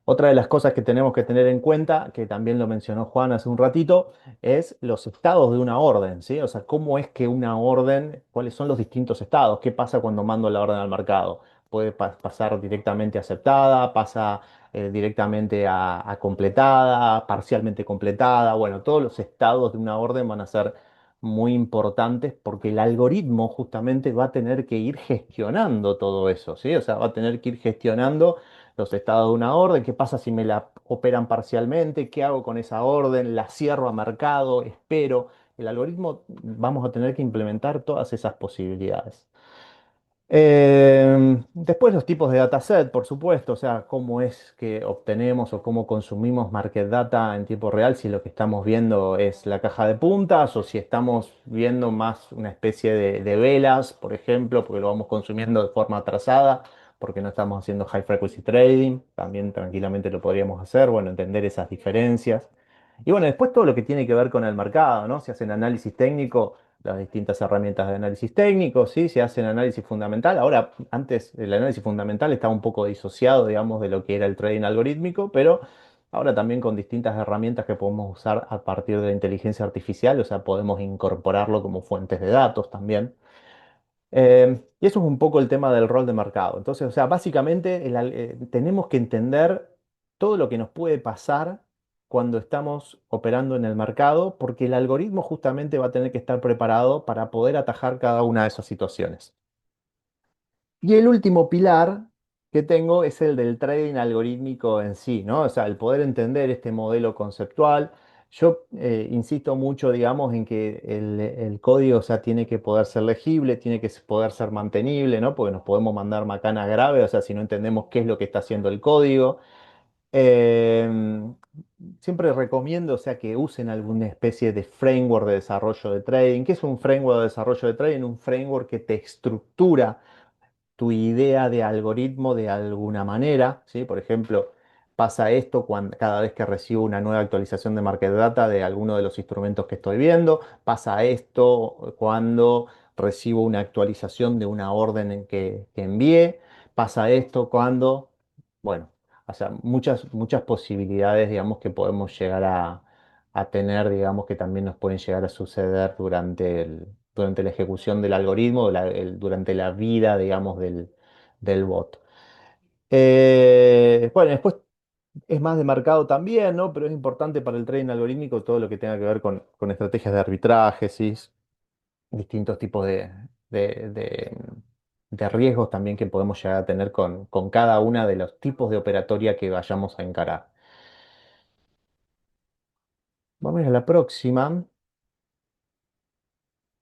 Speaker 2: Otra de las cosas que tenemos que tener en cuenta, que también lo mencionó Juan hace un ratito, es los estados de una orden, ¿sí? O sea, cómo es que una orden, cuáles son los distintos estados, qué pasa cuando mando la orden al mercado. Puede pasar directamente a aceptada, pasa directamente a completada, parcialmente completada. Bueno, todos los estados de una orden van a ser muy importantes porque el algoritmo justamente va a tener que ir gestionando todo eso, ¿sí? O sea, va a tener que ir gestionando los estados de una orden, qué pasa si me la operan parcialmente, qué hago con esa orden, la cierro a mercado, espero. El algoritmo vamos a tener que implementar todas esas posibilidades. Después los tipos de dataset, por supuesto, o sea, cómo es que obtenemos o cómo consumimos market data en tiempo real, si lo que estamos viendo es la caja de puntas o si estamos viendo más una especie de velas, por ejemplo, porque lo vamos consumiendo de forma atrasada, porque no estamos haciendo high frequency trading, también tranquilamente lo podríamos hacer, bueno, entender esas diferencias. Y bueno, después todo lo que tiene que ver con el mercado, ¿no? Si hacen análisis técnico, las distintas herramientas de análisis técnico, ¿sí? Si hacen análisis fundamental. Ahora, antes el análisis fundamental estaba un poco disociado, digamos, de lo que era el trading algorítmico, pero ahora también con distintas herramientas que podemos usar a partir de la inteligencia artificial, o sea, podemos incorporarlo como fuentes de datos también. Y eso es un poco el tema del rol de mercado. Entonces, o sea, básicamente tenemos que entender todo lo que nos puede pasar cuando estamos operando en el mercado, porque el algoritmo justamente va a tener que estar preparado para poder atajar cada una de esas situaciones. Y el último pilar que tengo es el del trading algorítmico en sí, ¿no? O sea, el poder entender este modelo conceptual. Yo insisto mucho, digamos, en que el código, o sea, tiene que poder ser legible, tiene que poder ser mantenible, ¿no? Porque nos podemos mandar macanas graves, o sea, si no entendemos qué es lo que está haciendo el código. Em, Siempre recomiendo, o sea, que usen alguna especie de framework de desarrollo de trading. ¿Qué es un framework de desarrollo de trading? Un framework que te estructura tu idea de algoritmo de alguna manera, ¿sí? Por ejemplo, pasa esto cada vez que recibo una nueva actualización de Market Data de alguno de los instrumentos que estoy viendo, pasa esto cuando recibo una actualización de una orden que envié, pasa esto cuando, bueno, o sea, muchas posibilidades, digamos, que podemos llegar a tener, digamos, que también nos pueden llegar a suceder durante la ejecución del algoritmo, durante la vida, digamos, del bot. Bueno, después es más de mercado también, ¿no? Pero es importante para el trading algorítmico todo lo que tenga que ver con estrategias de arbitraje, ¿sí? Distintos tipos de, de- de riesgos también que podemos llegar a tener con cada una de los tipos de operatoria que vayamos a encarar. Vamos a ir a la próxima.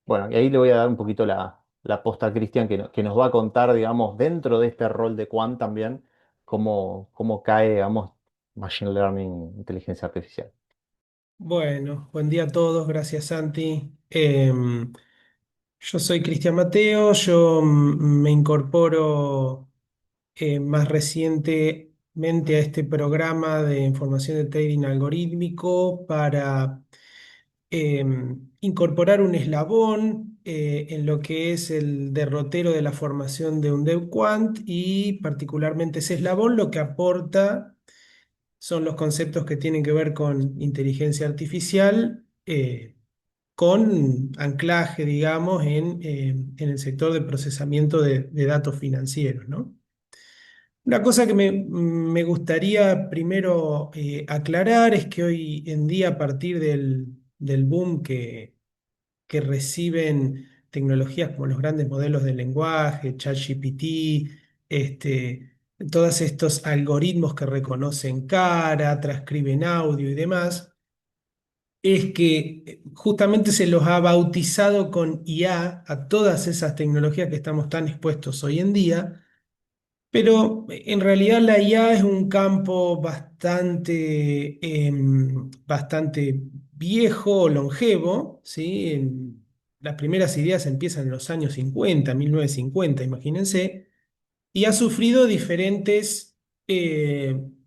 Speaker 2: Bueno, y ahí le voy a dar un poquito la posta a Cristian, que nos va a contar, digamos, dentro de este rol de Quant también, cómo cae, digamos, Machine Learning, inteligencia artificial.
Speaker 3: Bueno, buen día a todos, gracias Santi. Yo soy Cristian Mateo, yo me incorporo más recientemente a este programa de información de trading algorítmico para incorporar un eslabón en lo que es el derrotero de la formación de un DevQuant y particularmente ese eslabón lo que aporta son los conceptos que tienen que ver con inteligencia artificial, con anclaje, digamos, en el sector de procesamiento de datos financieros, ¿no? Una cosa que me gustaría primero aclarar es que hoy en día, a partir del boom que reciben tecnologías como los grandes modelos de lenguaje, ChatGPT, todos estos algoritmos que reconocen cara, transcriben audio y demás, es que justamente se los ha bautizado con IA a todas esas tecnologías que estamos tan expuestos hoy en día, pero en realidad la IA es un campo bastante viejo, longevo, ¿sí? Las primeras ideas empiezan en los años 50, 1950, imagínense, y ha sufrido diferentes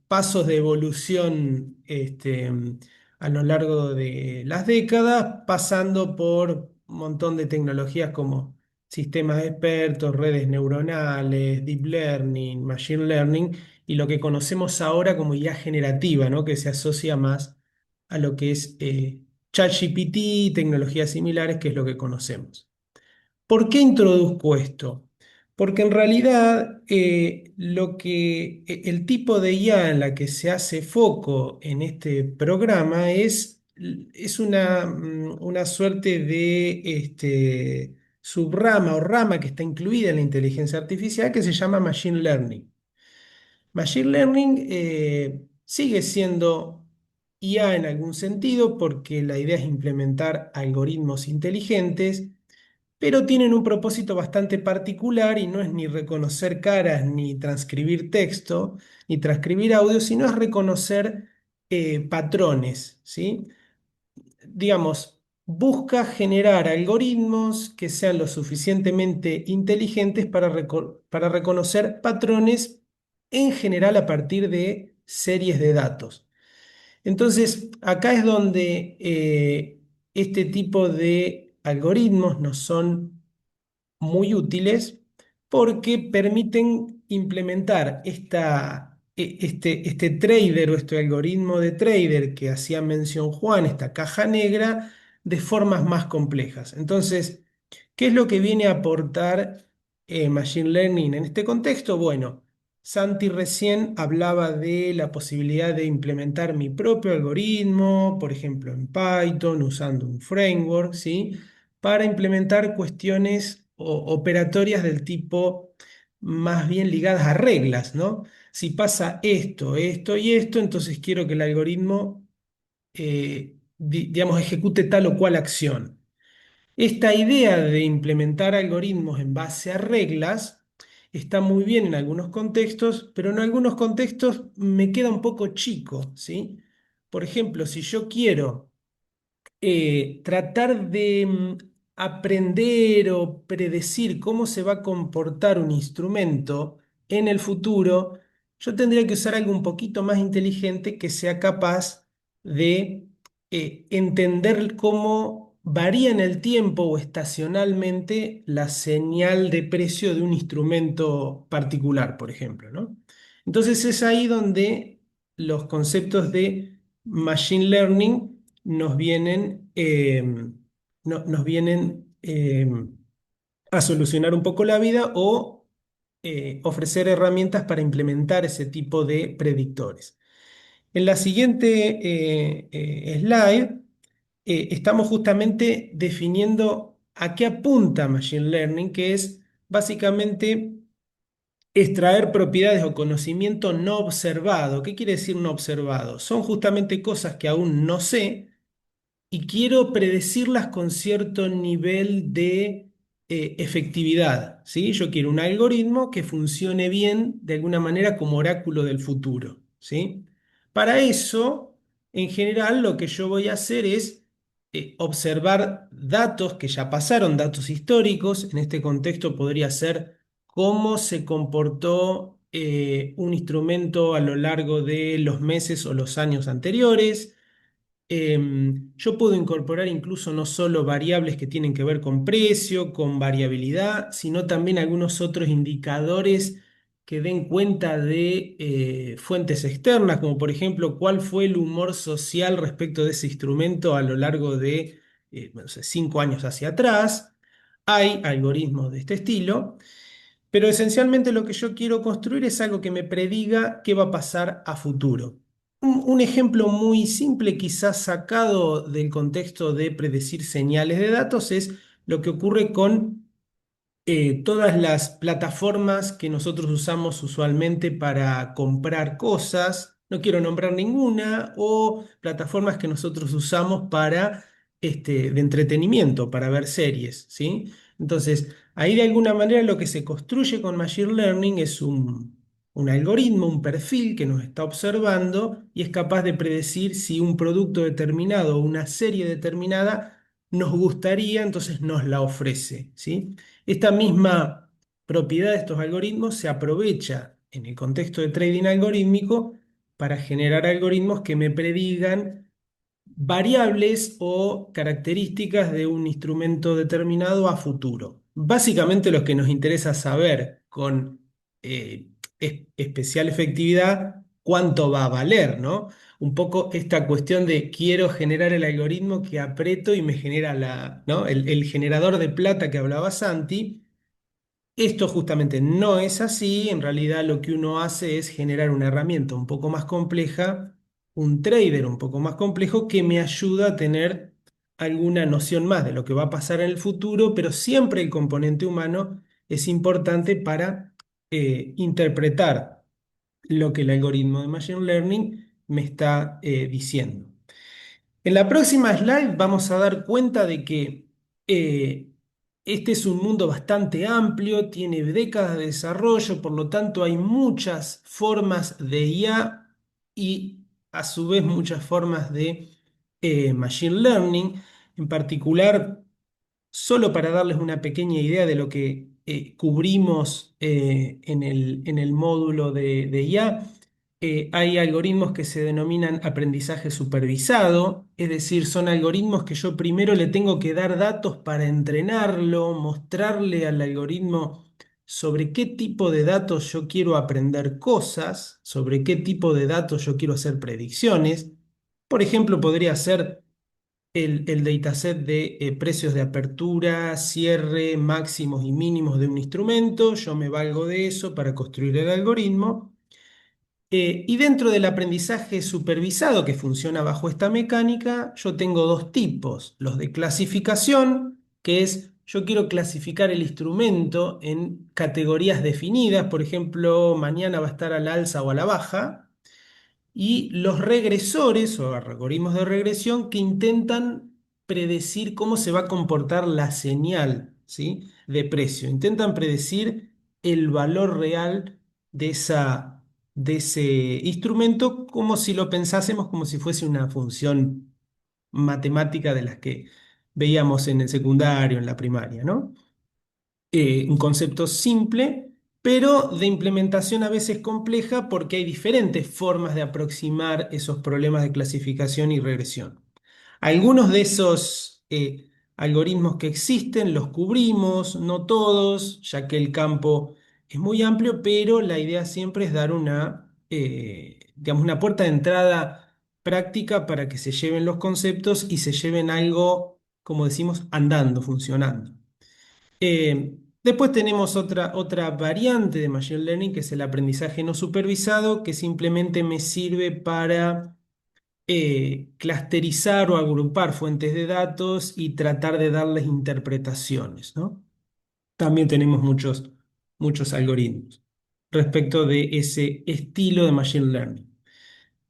Speaker 3: pasos de evolución a lo largo de las décadas, pasando por un montón de tecnologías como sistemas expertos, redes neuronales, deep learning, machine learning, y lo que conocemos ahora como IA generativa, ¿no? Que se asocia más a lo que es ChatGPT, tecnologías similares, que es lo que conocemos. ¿Por qué introduzco esto? Porque en realidad el tipo de IA en la que se hace foco en este programa es una suerte de subrama o rama que está incluida en la inteligencia artificial que se llama Machine Learning. Machine Learning sigue siendo IA en algún sentido porque la idea es implementar algoritmos inteligentes, pero tienen un propósito bastante particular y no es ni reconocer caras, ni transcribir texto, ni transcribir audio, sino es reconocer patrones, ¿sí? Digamos, busca generar algoritmos que sean lo suficientemente inteligentes para reconocer patrones en general a partir de series de datos. Entonces, acá es donde este tipo de algoritmos no son muy útiles porque permiten implementar este trader o este algoritmo de trader que hacía mención Juan, esta caja negra, de formas más complejas. Entonces, ¿qué es lo que viene a aportar Machine Learning en este contexto? Bueno, Santi recién hablaba de la posibilidad de implementar mi propio algoritmo, por ejemplo en Python, usando un framework, ¿sí? Para implementar cuestiones operatorias del tipo más bien ligadas a reglas, ¿no? Si pasa esto, esto y esto, entonces quiero que el algoritmo digamos, ejecute tal o cual acción. Esta idea de implementar algoritmos en base a reglas está muy bien en algunos contextos, pero en algunos contextos me queda un poco chico, ¿sí? Por ejemplo, si yo quiero tratar de aprender o predecir cómo se va a comportar un instrumento en el futuro, yo tendría que usar algo un poquito más inteligente que sea capaz de entender cómo varía en el tiempo o estacionalmente la señal de precio de un instrumento particular, por ejemplo, ¿no? Entonces es ahí donde los conceptos de machine learning nos vienen, nos vienen a solucionar un poco la vida o ofrecer herramientas para implementar ese tipo de predictores. En la siguiente slide estamos justamente definiendo a qué apunta Machine Learning, que es básicamente extraer propiedades o conocimiento no observado. ¿Qué quiere decir no observado? Son justamente cosas que aún no sé y quiero predecirlas con cierto nivel de efectividad, ¿sí? Yo quiero un algoritmo que funcione bien de alguna manera como oráculo del futuro, ¿sí? Para eso, en general, lo que yo voy a hacer es observar datos que ya pasaron, datos históricos. En este contexto podría ser cómo se comportó un instrumento a lo largo de los meses o los años anteriores. Yo puedo incorporar incluso no solo variables que tienen que ver con precio, con variabilidad, sino también algunos otros indicadores que den cuenta de fuentes externas, como por ejemplo cuál fue el humor social respecto de ese instrumento a lo largo de no sé, 5 años hacia atrás. Hay algoritmos de este estilo. Pero esencialmente lo que yo quiero construir es algo que me prediga qué va a pasar a futuro. Un ejemplo muy simple, quizás sacado del contexto de predecir señales de datos, es lo que ocurre con todas las plataformas que nosotros usamos usualmente para comprar cosas, no quiero nombrar ninguna, o plataformas que nosotros usamos para de entretenimiento, para ver series, ¿sí? Entonces, ahí de alguna manera lo que se construye con Machine Learning es un algoritmo, un perfil que nos está observando y es capaz de predecir si un producto determinado o una serie determinada nos gustaría, entonces nos la ofrece, ¿sí? Esta misma propiedad de estos algoritmos se aprovecha en el contexto de trading algorítmico para generar algoritmos que me predigan variables o características de un instrumento determinado a futuro. Básicamente lo que nos interesa saber con especial efectividad cuánto va a valer, ¿no? Un poco esta cuestión de quiero generar el algoritmo que aprieto y me genera ¿no? El generador de plata que hablaba Santi. Esto justamente no es así, en realidad lo que uno hace es generar una herramienta un poco más compleja, un trader un poco más complejo que me ayuda a tener alguna noción más de lo que va a pasar en el futuro, pero siempre el componente humano es importante para interpretar lo que el algoritmo de Machine Learning me está diciendo. En la próxima slide vamos a dar cuenta de que eh, este es un mundo bastante amplio, tiene décadas de desarrollo, por lo tanto hay muchas formas de IA y a su vez muchas formas de Machine Learning. En particular, solo para darles una pequeña idea de lo que cubrimos en el módulo de IA, hay algoritmos que se denominan aprendizaje supervisado, es decir, son algoritmos que yo primero le tengo que dar datos para entrenarlo, mostrarle al algoritmo sobre qué tipo de datos yo quiero aprender cosas, sobre qué tipo de datos yo quiero hacer predicciones. Por ejemplo, podría ser el dataset de precios de apertura, cierre, máximos y mínimos de un instrumento. Yo me valgo de eso para construir el algoritmo. Y dentro del aprendizaje supervisado que funciona bajo esta mecánica, yo tengo dos tipos. Los de clasificación, que es yo quiero clasificar el instrumento en categorías definidas, por ejemplo, mañana va a estar al alza o a la baja. y los regresores o algoritmos de regresión que intentan predecir cómo se va a comportar la señal, ¿sí?, de precio. Intentan predecir el valor real de ese instrumento como si lo pensásemos como si fuese una función matemática de las que veíamos en el secundario, en la primaria, ¿no? Un concepto simple, pero de implementación a veces compleja porque hay diferentes formas de aproximar esos problemas de clasificación y regresión. Algunos de esos algoritmos que existen los cubrimos, no todos, ya que el campo es muy amplio, pero la idea siempre es dar digamos, una puerta de entrada práctica para que se lleven los conceptos y se lleven algo, como decimos, andando, funcionando. Después tenemos otra variante de Machine Learning, que es el aprendizaje no supervisado, que simplemente me sirve para clusterizar o agrupar fuentes de datos y tratar de darles interpretaciones, ¿no? También tenemos muchos algoritmos respecto de ese estilo de Machine Learning.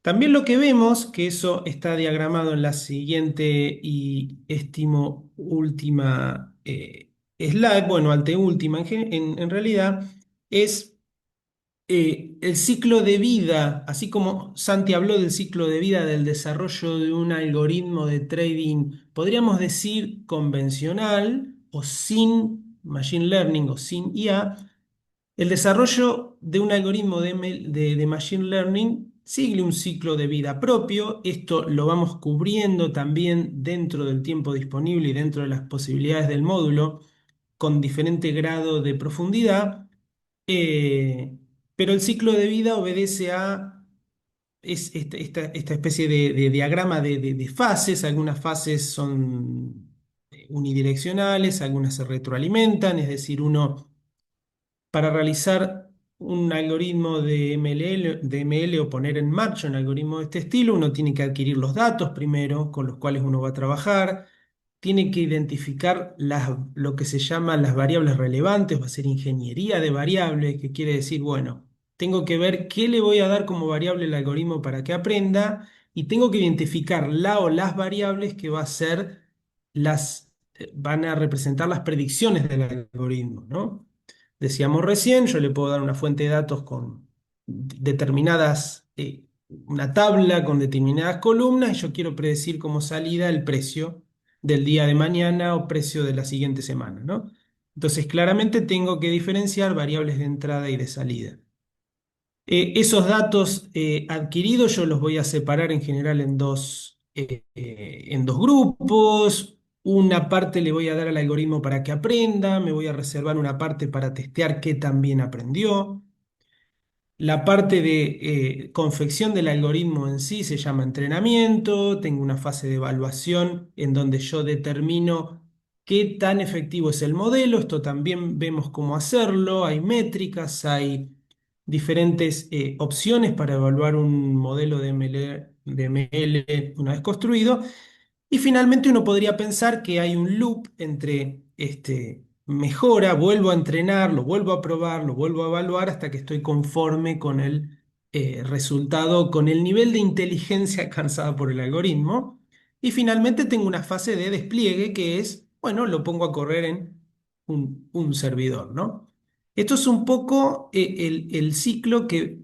Speaker 3: También lo que vemos, que eso está diagramado en la siguiente y estimo última slide, bueno, anteúltima en realidad, es el ciclo de vida, así como Santi habló del ciclo de vida del desarrollo de un algoritmo de trading, podríamos decir convencional o sin Machine Learning o sin IA. El desarrollo de un algoritmo de Machine Learning sigue un ciclo de vida propio. Esto lo vamos cubriendo también dentro del tiempo disponible y dentro de las posibilidades del módulo, con diferente grado de profundidad. Eh, pero el ciclo de vida obedece a esta especie de diagrama de fases. Algunas fases son unidireccionales, algunas se retroalimentan, es decir, uno para realizar un algoritmo de ML o poner en marcha un algoritmo de este estilo, uno tiene que adquirir los datos primero con los cuales uno va a trabajar, tiene que identificar lo que se llama las variables relevantes, va a ser ingeniería de variables, que quiere decir, bueno, tengo que ver qué le voy a dar como variable al algoritmo para que aprenda y tengo que identificar la o las variables que va a ser van a representar las predicciones del algoritmo, ¿no? Decíamos recién, yo le puedo dar una fuente de datos con determinadas, una tabla con determinadas columnas y yo quiero predecir como salida el precio del día de mañana o precio de la siguiente semana, ¿no? Entonces, claramente tengo que diferenciar variables de entrada y de salida. Esos datos adquiridos yo los voy a separar en general en dos grupos. Una parte le voy a dar al algoritmo para que aprenda, me voy a reservar una parte para testear qué tan bien aprendió. La parte de confección del algoritmo en sí se llama entrenamiento. Tengo una fase de evaluación en donde yo determino qué tan efectivo es el modelo. Esto también vemos cómo hacerlo. Hay métricas, hay diferentes opciones para evaluar un modelo de ML una vez construido. Y finalmente uno podría pensar que hay un loop entre mejora, vuelvo a entrenar, lo vuelvo a probar, lo vuelvo a evaluar hasta que estoy conforme con el resultado, con el nivel de inteligencia alcanzada por el algoritmo. Y finalmente tengo una fase de despliegue que es, bueno, lo pongo a correr en un servidor, ¿no? Esto es un poco el ciclo que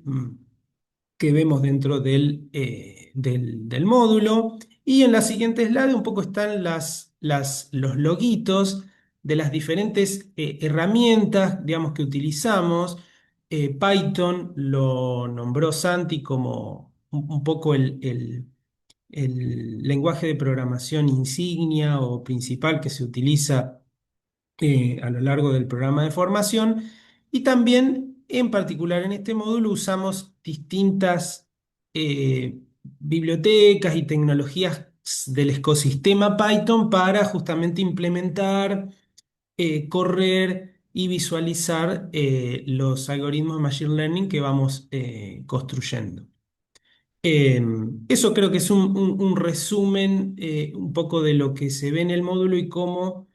Speaker 3: vemos dentro del módulo. Y en la siguiente slide un poco están los loguitos de las diferentes herramientas, digamos, que utilizamos. Python lo nombró Santi como un poco el lenguaje de programación insignia o principal que se utiliza a lo largo del programa de formación. Y también, en particular en este módulo, usamos distintas bibliotecas y tecnologías del ecosistema Python para justamente implementar, correr y visualizar los algoritmos de Machine Learning que vamos construyendo. Eso creo que es un resumen un poco de lo que se ve en el módulo y cómo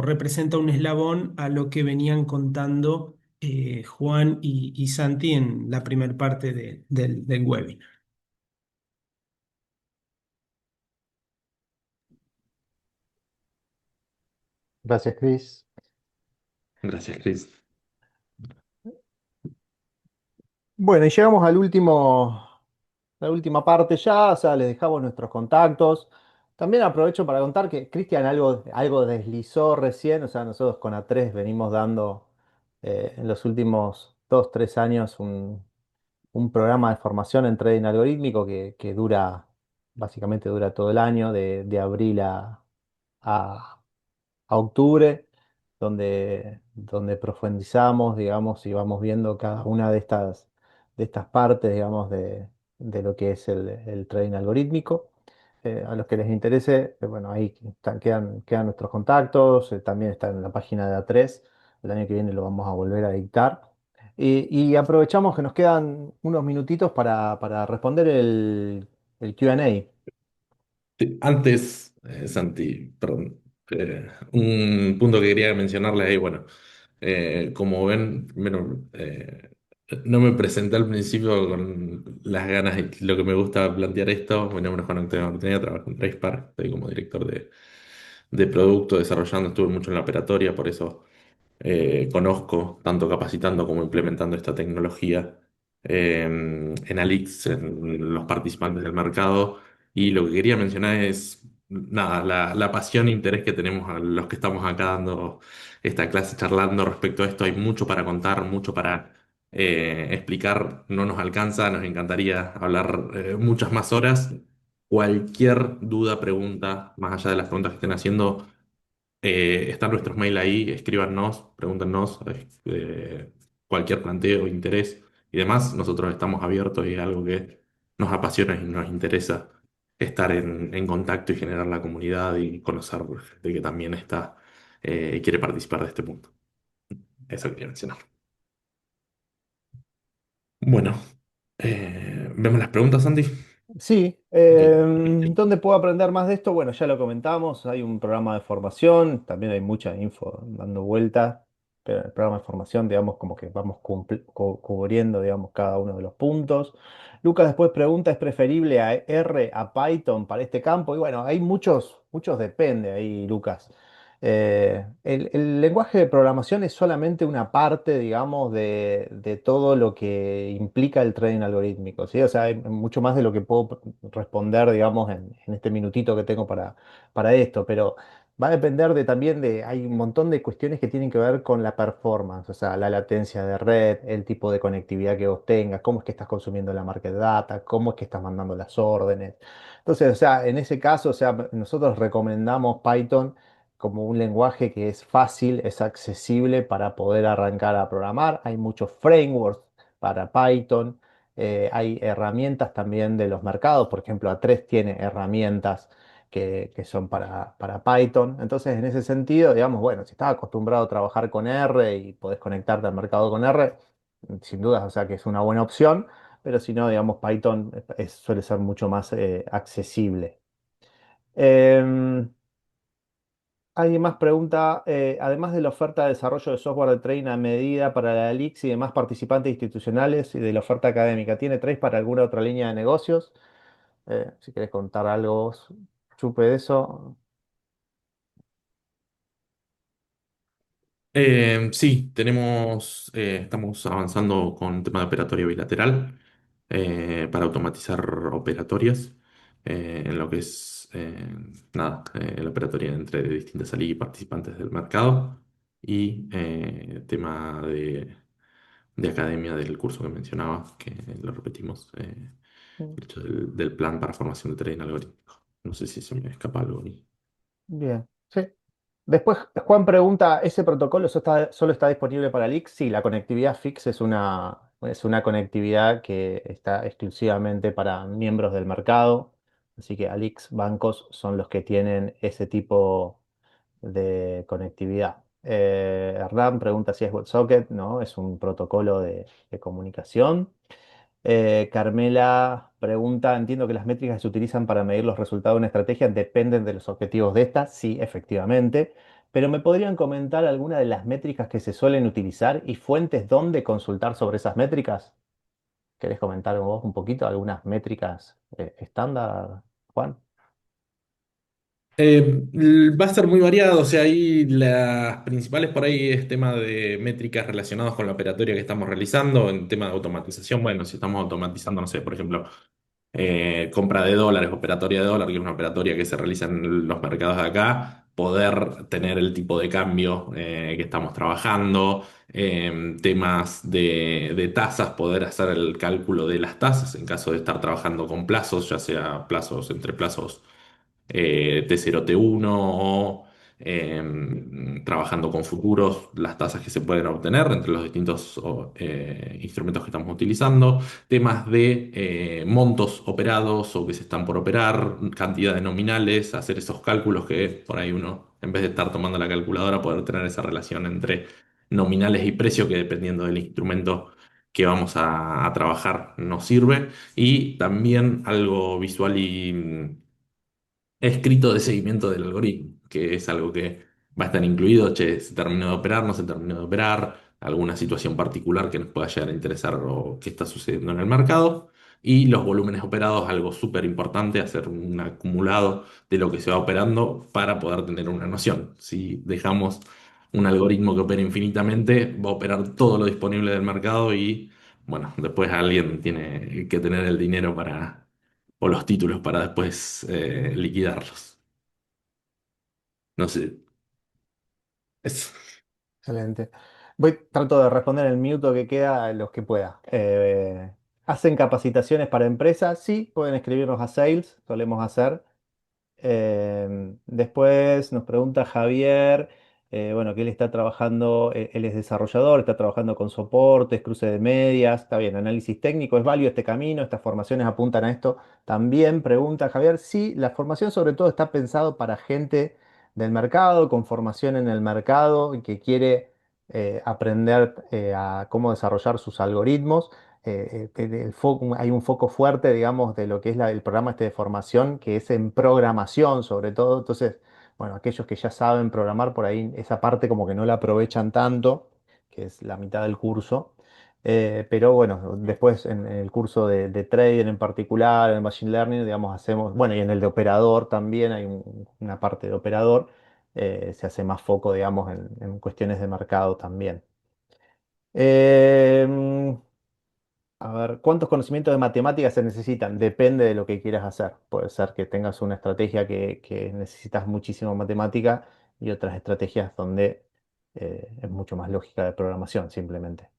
Speaker 3: representa un eslabón a lo que venían contando Juan y Santi en la primera parte del webinar.
Speaker 2: Gracias, Chris.
Speaker 1: Gracias, Chris.
Speaker 2: Bueno, y llegamos al último, la última parte ya, o sea, les dejamos nuestros contactos. También aprovecho para contar que Cristian algo deslizó recién, o sea, nosotros con A3 venimos dando en los últimos 2, 3 años un programa de formación en trading algorítmico que dura, básicamente dura todo el año, de abril a octubre, donde profundizamos, digamos, y vamos viendo cada una de estas partes, digamos, de lo que es el trading algorítmico. A los que les interese, bueno, ahí quedan nuestros contactos, también está en la página de A3, el año que viene lo vamos a volver a dictar. Y aprovechamos que nos quedan unos minutitos para responder el Q&A.
Speaker 1: Sí, antes, Santi, perdón, un punto que quería mencionarle ahí, bueno, como ven, primero, no me presenté al principio con las ganas y lo que me gusta plantear esto. Mi nombre es Juan Antonio Martínez, trabajo en Racepark, estoy como director de producto, desarrollando, estuve mucho en la operatoria, por eso conozco tanto capacitando como implementando esta tecnología en Alix, en los participantes del mercado. Y lo que quería mencionar es, nada, la pasión e interés que tenemos a los que estamos acá dando esta clase, charlando respecto a esto. Hay mucho para contar, mucho para explicar. No nos alcanza, nos encantaría hablar muchas más horas. Cualquier duda, pregunta, más allá de las preguntas que estén haciendo, están nuestros mail ahí, escríbanos, pregúntenos cualquier planteo, interés y demás. Nosotros estamos abiertos y es algo que nos apasiona y nos interesa estar en contacto y generar la comunidad y conocer gente que también está y quiere participar de este punto. Eso quería mencionar. Bueno, ¿vemos las preguntas, Santi?
Speaker 2: Sí,
Speaker 1: Ok.
Speaker 2: ¿dónde puedo aprender más de esto? Bueno, ya lo comentamos, hay un programa de formación, también hay mucha info dando vueltas, pero en el programa de formación, digamos, como que vamos cubriendo, digamos, cada uno de los puntos. Lucas después pregunta, ¿es preferible a R a Python para este campo? Y bueno, hay muchos depende ahí, Lucas. El lenguaje de programación es solamente una parte, digamos, de todo lo que implica el trading algorítmico, ¿sí? O sea, hay mucho más de lo que puedo responder, digamos, en este minutito que tengo para esto, pero va a depender hay un montón de cuestiones que tienen que ver con la performance, o sea, la latencia de red, el tipo de conectividad que vos tengas, cómo es que estás consumiendo la market data, cómo es que estás mandando las órdenes. Entonces, o sea, en ese caso, o sea, nosotros recomendamos Python como un lenguaje que es fácil, es accesible para poder arrancar a programar. Hay muchos frameworks para Python. Hay herramientas también de los mercados. Por ejemplo, A3 tiene herramientas que son para Python. Entonces, en ese sentido, digamos, bueno, si estás acostumbrado a trabajar con R y podés conectarte al mercado con R, sin dudas, o sea que es una buena opción. Pero si no, digamos, Python suele ser mucho más accesible. Em, Alguien más pregunta, además de la oferta de desarrollo de software de trading a medida para la LIX y demás participantes institucionales y de la oferta académica, ¿tiene Trace para alguna otra línea de negocios? Si querés contar algo, vos, Chupe, de eso.
Speaker 1: Sí, estamos avanzando con tema de operatoria bilateral para automatizar operatorias en lo que es nada, la operatoria entre distintas salidas y participantes del mercado y tema de academia del curso que mencionaba, que lo repetimos,
Speaker 2: Mm,
Speaker 1: el hecho del plan para formación de trading algorítmico. No sé si se me escapa algo ahí.
Speaker 2: Bien, sí. Después, Juan pregunta, ¿ese protocolo solo está disponible para LIX? Sí, la conectividad FIX es una conectividad que está exclusivamente para miembros del mercado, así que Alix bancos son los que tienen ese tipo de conectividad. Hernán pregunta si es WebSocket, no, es un protocolo de comunicación. Carmela pregunta, entiendo que las métricas que se utilizan para medir los resultados de una estrategia dependen de los objetivos de esta. Sí, efectivamente. pero ¿me podrían comentar alguna de las métricas que se suelen utilizar y fuentes donde consultar sobre esas métricas? ¿Querés comentar vos un poquito algunas métricas estándar, Juan?
Speaker 1: Va a ser muy variado, o sea, ahí las principales por ahí es tema de métricas relacionadas con la operatoria que estamos realizando, en tema de automatización, bueno, si estamos automatizando, no sé, por ejemplo, compra de dólares, operatoria de dólar, que es una operatoria que se realiza en los mercados de acá, poder tener el tipo de cambio que estamos trabajando, temas de tasas, poder hacer el cálculo de las tasas en caso de estar trabajando con plazos, ya sea plazos entre plazos T0, T1 o trabajando con futuros, las tasas que se pueden obtener entre los distintos instrumentos que estamos utilizando, temas de montos operados o que se están por operar, cantidad de nominales, hacer esos cálculos que por ahí uno, en vez de estar tomando la calculadora, poder tener esa relación entre nominales y precio que dependiendo del instrumento que vamos a trabajar nos sirve y también algo visual y escrito de seguimiento del algoritmo, que es algo que va a estar incluido, che, se terminó de operar, no se terminó de operar, alguna situación particular que nos pueda llegar a interesar o que está sucediendo en el mercado, y los volúmenes operados, algo súper importante, hacer un acumulado de lo que se va operando para poder tener una noción. Si dejamos un algoritmo que opere infinitamente, va a operar todo lo disponible del mercado y, bueno, después alguien tiene que tener el dinero para o los títulos para después liquidarlos. No sé. Es,
Speaker 2: Excelente. Trato de responder en el minuto que queda a los que pueda. ¿Hacen capacitaciones para empresas? Sí, pueden escribirnos a Sales, solemos hacer. Después nos pregunta Javier, bueno, que él está trabajando, él es desarrollador, está trabajando con soportes, cruce de medias, está bien, análisis técnico, ¿es válido este camino? ¿Estas formaciones apuntan a esto? También pregunta Javier, sí, la formación sobre todo está pensado para gente del mercado, con formación en el mercado y que quiere aprender a cómo desarrollar sus algoritmos. Hay un foco fuerte, digamos, de lo que es el programa este de formación, que es en programación sobre todo. Entonces, bueno, aquellos que ya saben programar por ahí, esa parte como que no la aprovechan tanto, que es la mitad del curso. Pero bueno, después en el curso de trader en particular, en el Machine Learning, digamos, hacemos, bueno, y en el de operador también hay una parte de operador, se hace más foco, digamos, en cuestiones de mercado también. Em, a ver, ¿cuántos conocimientos de matemáticas se necesitan? Depende de lo que quieras hacer. Puede ser que tengas una estrategia que necesitas muchísimo matemática y otras estrategias donde es mucho más lógica de programación, simplemente.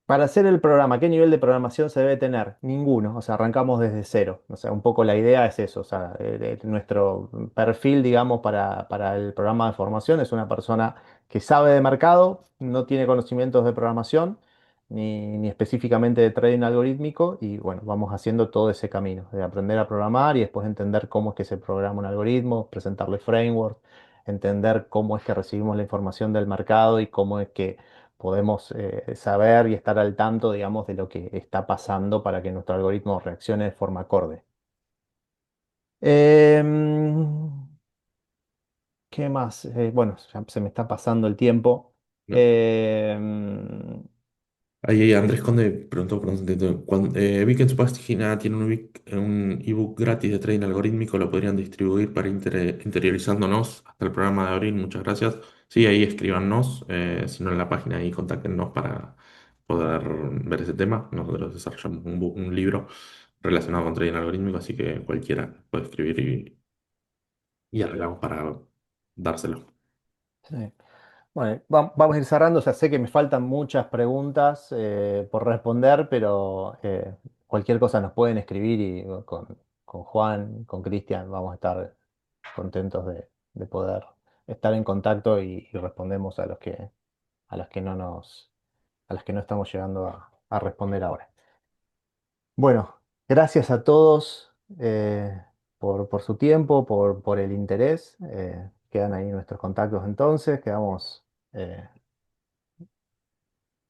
Speaker 2: Para hacer el programa, ¿qué nivel de programación se debe tener? Ninguno, o sea, arrancamos desde cero. O sea, un poco la idea es eso, o sea, nuestro perfil, digamos, para el programa de formación es una persona que sabe de mercado, no tiene conocimientos de programación, ni específicamente de trading algorítmico, y bueno, vamos haciendo todo ese camino, de aprender a programar y después entender cómo es que se programa un algoritmo, presentarle framework, entender cómo es que recibimos la información del mercado y cómo es que podemos saber y estar al tanto, digamos, de lo que está pasando para que nuestro algoritmo reaccione de forma acorde. Em, ¿Qué más? Bueno, ya se me está pasando el tiempo.
Speaker 1: no.
Speaker 2: Em,
Speaker 1: Ahí Andrés Conde preguntó, vi que en su página tiene un ebook gratis de trading algorítmico, lo podrían distribuir para interiorizándonos hasta el programa de abril, muchas gracias. Sí, ahí escríbanos, si no en la página ahí contáctenos para poder ver ese tema. Nosotros desarrollamos un libro relacionado con trading algorítmico, así que cualquiera puede escribir y arreglamos para dárselo.
Speaker 2: sí. Bueno, vamos a ir cerrando. O sea, sé que me faltan muchas preguntas por responder, pero cualquier cosa nos pueden escribir y con Juan, con Cristian, vamos a estar contentos de poder estar en contacto y respondemos a las que no a las que no estamos llegando a responder ahora. Bueno, gracias a todos por su tiempo, por el interés. Quedan ahí nuestros contactos entonces.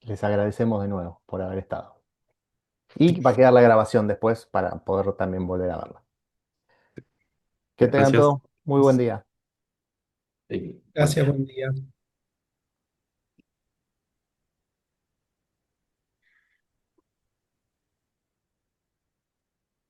Speaker 2: Les agradecemos de nuevo por haber estado. Y va a quedar la grabación después para poder también volver a verla. Que tengan
Speaker 1: Gracias.
Speaker 2: todos muy buen día.
Speaker 1: Y, buen
Speaker 3: Gracias,
Speaker 1: día.
Speaker 3: buen día.